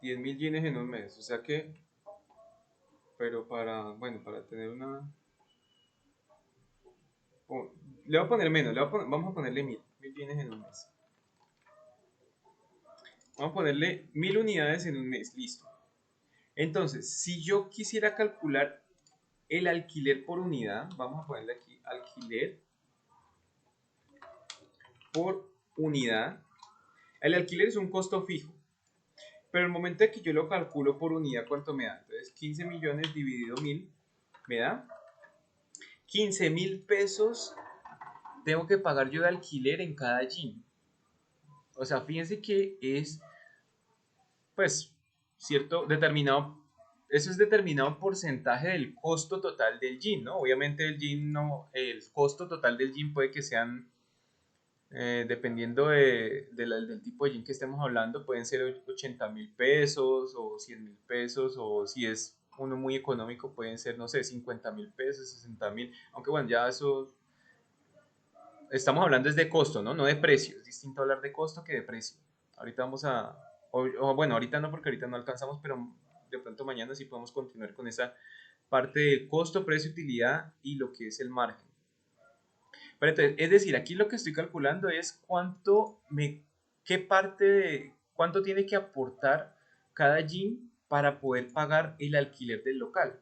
10.000 jeans en un mes. O sea que, pero bueno, para tener una... Le voy a poner menos, vamos a ponerle 1000 jeans en un mes. Vamos a ponerle 1000 unidades en un mes, listo. Entonces, si yo quisiera calcular el alquiler por unidad, vamos a ponerle aquí alquiler por unidad. El alquiler es un costo fijo, pero el momento de que yo lo calculo por unidad, ¿cuánto me da? Entonces, 15 millones dividido 1000 me da 15.000 pesos. Tengo que pagar yo de alquiler en cada jean. O sea, fíjense que es, pues, cierto, determinado, eso es determinado porcentaje del costo total del jean, ¿no? Obviamente el jean no, el costo total del jean puede que sean, dependiendo del tipo de jean que estemos hablando, pueden ser 80.000 pesos o 100.000 pesos, o si es uno muy económico pueden ser, no sé, 50.000 pesos, 60.000, aunque bueno, ya eso, estamos hablando es de costo, ¿no? No de precio, es distinto hablar de costo que de precio. Ahorita vamos a, bueno, ahorita no porque ahorita no alcanzamos, pero de pronto mañana sí podemos continuar con esa parte de costo, precio, utilidad y lo que es el margen. Pero entonces, es decir, aquí lo que estoy calculando es qué parte de, cuánto tiene que aportar cada jean para poder pagar el alquiler del local.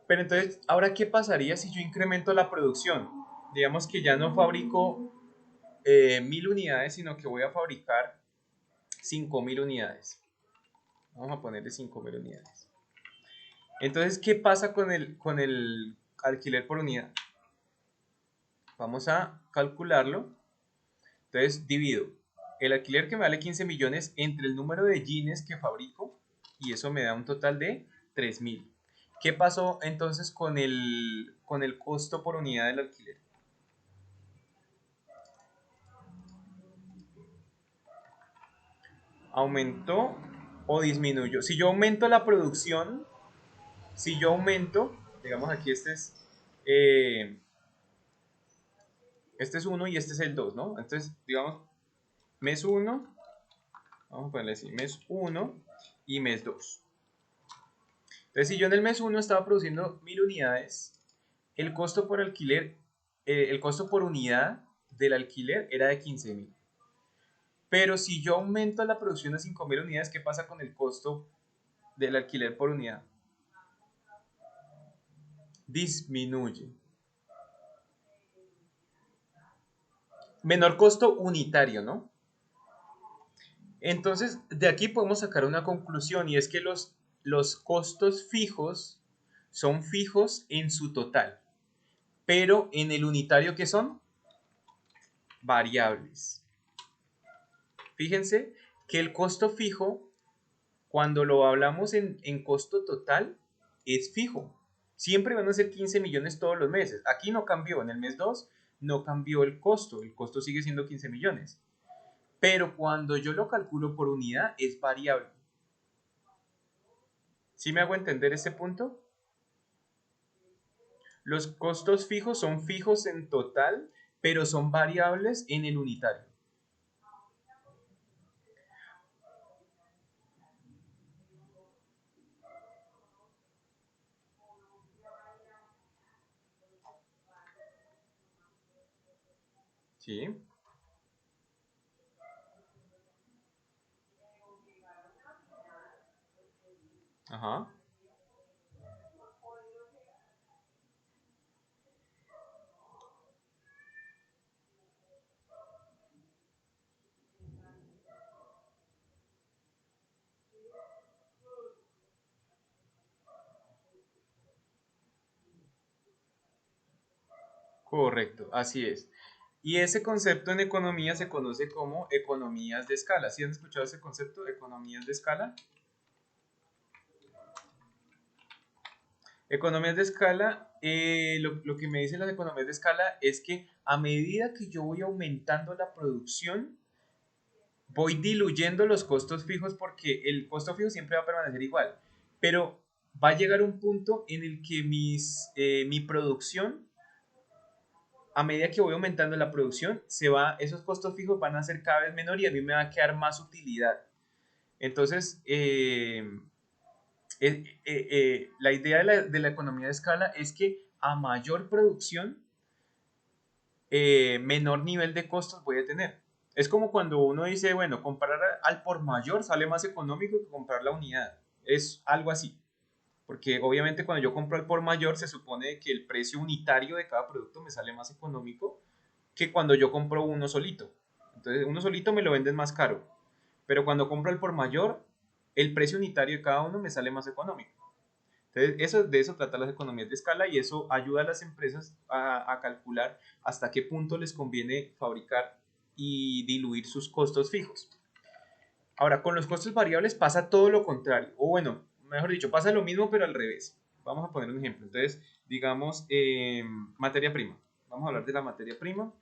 Pero entonces, ahora, ¿qué pasaría si yo incremento la producción? Digamos que ya no fabrico 1000 unidades, sino que voy a fabricar 5000 unidades. Vamos a ponerle 5000 unidades. Entonces, ¿qué pasa con el alquiler por unidad? Vamos a calcularlo. Entonces, divido el alquiler que me vale 15 millones entre el número de jeans que fabrico y eso me da un total de 3000. ¿Qué pasó entonces con el costo por unidad del alquiler? ¿Aumentó o disminuyó? Si yo aumento la producción, si yo aumento, digamos aquí eh, este es 1 y este es el 2, ¿no? Entonces, digamos, mes 1, vamos a ponerle así, mes 1 y mes 2. Entonces, si yo en el mes 1 estaba produciendo 1000 unidades, el costo por alquiler, el costo por unidad del alquiler era de 15.000. Pero si yo aumento la producción a 5000 unidades, ¿qué pasa con el costo del alquiler por unidad? Disminuye. Menor costo unitario, ¿no? Entonces, de aquí podemos sacar una conclusión y es que los costos fijos son fijos en su total, pero en el unitario que son variables. Fíjense que el costo fijo, cuando lo hablamos en costo total, es fijo. Siempre van a ser 15 millones todos los meses. Aquí no cambió, en el mes 2 no cambió el costo sigue siendo 15 millones. Pero cuando yo lo calculo por unidad es variable. ¿Sí me hago entender ese punto? Los costos fijos son fijos en total, pero son variables en el unitario. Sí. Ajá. Correcto, así es. Y ese concepto en economía se conoce como economías de escala. ¿Sí han escuchado ese concepto de economías de escala? Economías de escala, lo que me dicen las economías de escala es que a medida que yo voy aumentando la producción, voy diluyendo los costos fijos porque el costo fijo siempre va a permanecer igual. Pero va a llegar un punto en el que mi producción, a medida que voy aumentando la producción, esos costos fijos van a ser cada vez menor y a mí me va a quedar más utilidad. Entonces, la idea de la economía de escala es que a mayor producción, menor nivel de costos voy a tener. Es como cuando uno dice, bueno, comprar al por mayor sale más económico que comprar la unidad. Es algo así. Porque obviamente cuando yo compro al por mayor se supone que el precio unitario de cada producto me sale más económico que cuando yo compro uno solito. Entonces uno solito me lo venden más caro. Pero cuando compro al por mayor, el precio unitario de cada uno me sale más económico. Entonces, de eso trata las economías de escala y eso ayuda a las empresas a calcular hasta qué punto les conviene fabricar y diluir sus costos fijos. Ahora, con los costos variables pasa todo lo contrario, o bueno, mejor dicho, pasa lo mismo pero al revés. Vamos a poner un ejemplo. Entonces, digamos, materia prima. Vamos a hablar de la materia prima.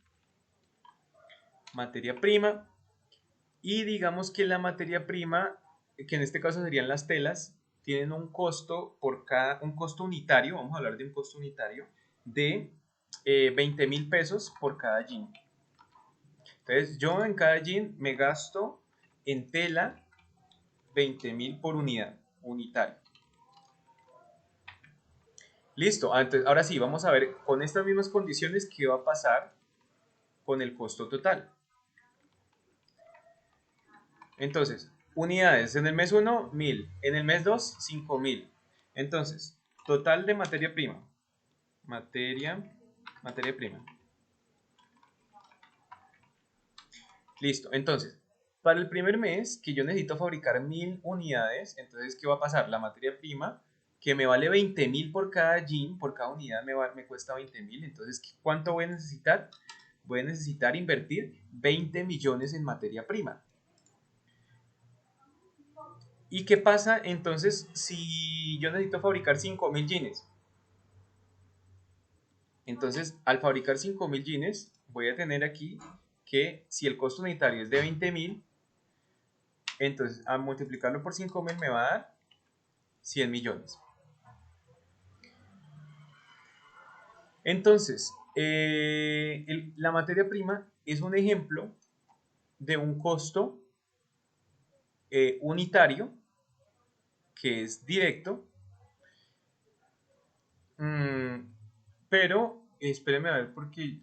Materia prima. Y digamos que la materia prima, que en este caso serían las telas, tienen un costo un costo unitario, vamos a hablar de un costo unitario, de 20.000 pesos por cada jean. Entonces yo en cada jean me gasto en tela 20.000 por unidad, unitario. Listo, ahora sí, vamos a ver con estas mismas condiciones qué va a pasar con el costo total. Entonces, unidades. En el mes 1, 1000. En el mes 2, 5000. Entonces, total de materia prima. Materia, materia prima. Listo. Entonces, para el primer mes que yo necesito fabricar 1000 unidades, entonces, ¿qué va a pasar? La materia prima, que me vale 20.000 por cada jean, por cada unidad me cuesta 20.000. Entonces, ¿cuánto voy a necesitar? Voy a necesitar invertir 20 millones en materia prima. ¿Y qué pasa entonces si yo necesito fabricar 5.000 jeans? Entonces, al fabricar 5.000 jeans, voy a tener aquí que si el costo unitario es de 20.000, entonces al multiplicarlo por 5.000 me va a dar 100 millones. Entonces, la materia prima es un ejemplo de un costo unitario que es directo. Mm, pero espérenme a ver porque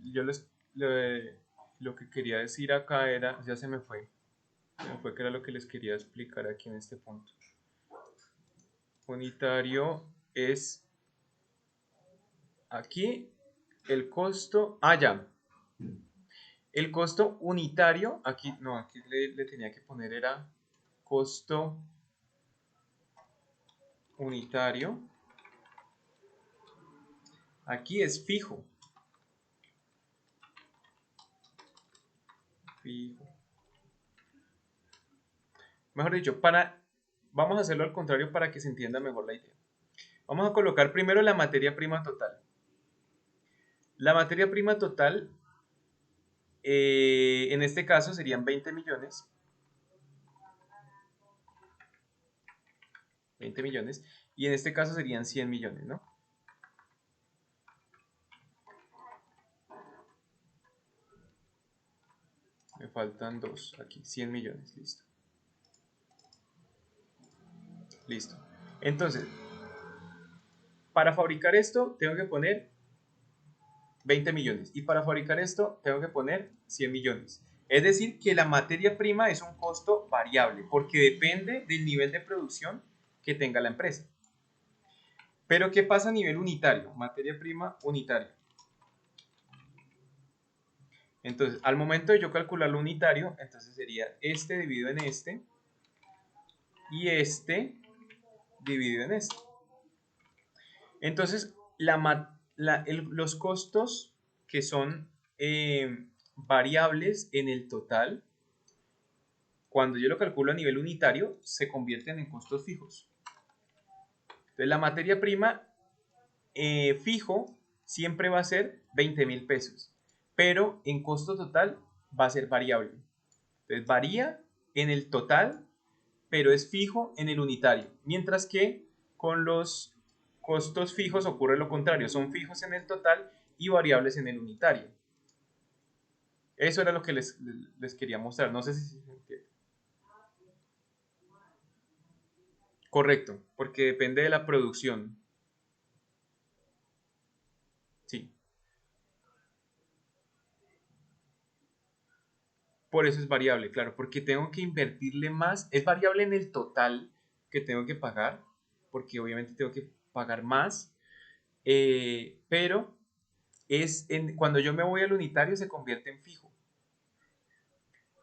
lo que quería decir acá era, ya se me fue que era lo que les quería explicar aquí en este punto. Unitario es aquí el costo, ya, el costo unitario, aquí no, aquí le tenía que poner era costo unitario, aquí es fijo, fijo. Mejor dicho, vamos a hacerlo al contrario para que se entienda mejor la idea. Vamos a colocar primero la materia prima total. La materia prima total, en este caso serían 20 millones. 20 millones. Y en este caso serían 100 millones, ¿no? Me faltan dos aquí, 100 millones, listo. Listo. Entonces, para fabricar esto tengo que poner 20 millones. Y para fabricar esto tengo que poner 100 millones. Es decir, que la materia prima es un costo variable porque depende del nivel de producción que tenga la empresa. Pero ¿qué pasa a nivel unitario? Materia prima unitaria. Entonces, al momento de yo calcular lo unitario, entonces sería este dividido en este y este dividido en este. Entonces, los costos que son variables en el total, cuando yo lo calculo a nivel unitario, se convierten en costos fijos. Entonces, la materia prima fijo siempre va a ser 20.000 pesos, pero en costo total va a ser variable. Entonces, varía en el total, pero es fijo en el unitario. Mientras que con los costos fijos ocurre lo contrario, son fijos en el total y variables en el unitario. Eso era lo que les quería mostrar. No sé si se entiende. Correcto, porque depende de la producción. Sí, por eso es variable, claro, porque tengo que invertirle más. Es variable en el total que tengo que pagar, porque obviamente tengo que pagar más, pero cuando yo me voy al unitario se convierte en fijo,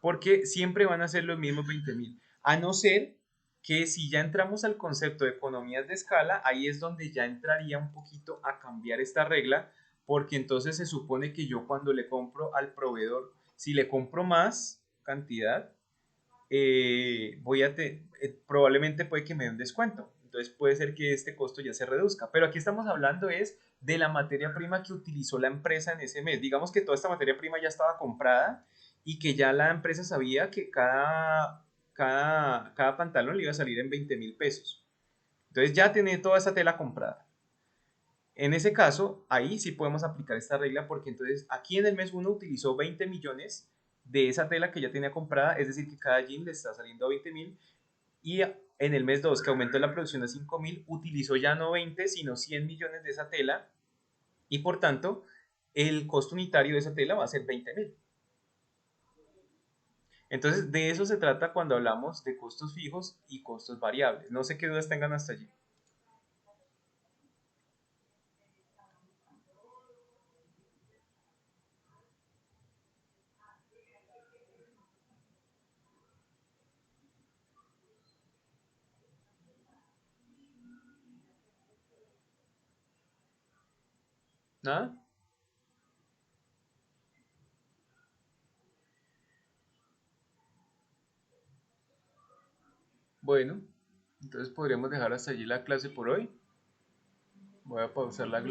porque siempre van a ser los mismos 20.000, a no ser que si ya entramos al concepto de economías de escala, ahí es donde ya entraría un poquito a cambiar esta regla, porque entonces se supone que yo cuando le compro al proveedor, si le compro más cantidad, probablemente puede que me dé un descuento. Entonces puede ser que este costo ya se reduzca. Pero aquí estamos hablando es de la materia prima que utilizó la empresa en ese mes. Digamos que toda esta materia prima ya estaba comprada y que ya la empresa sabía que cada pantalón le iba a salir en 20.000 pesos. Entonces ya tiene toda esa tela comprada. En ese caso, ahí sí podemos aplicar esta regla porque entonces aquí en el mes 1 utilizó 20 millones de esa tela que ya tenía comprada, es decir, que cada jean le está saliendo a 20.000 y en el mes 2 que aumentó la producción a 5.000, utilizó ya no 20 sino 100 millones de esa tela y por tanto el costo unitario de esa tela va a ser 20.000. Entonces de eso se trata cuando hablamos de costos fijos y costos variables. No sé qué dudas tengan hasta allí. ¿Nada? Bueno, entonces podríamos dejar hasta allí la clase por hoy. Voy a pausar la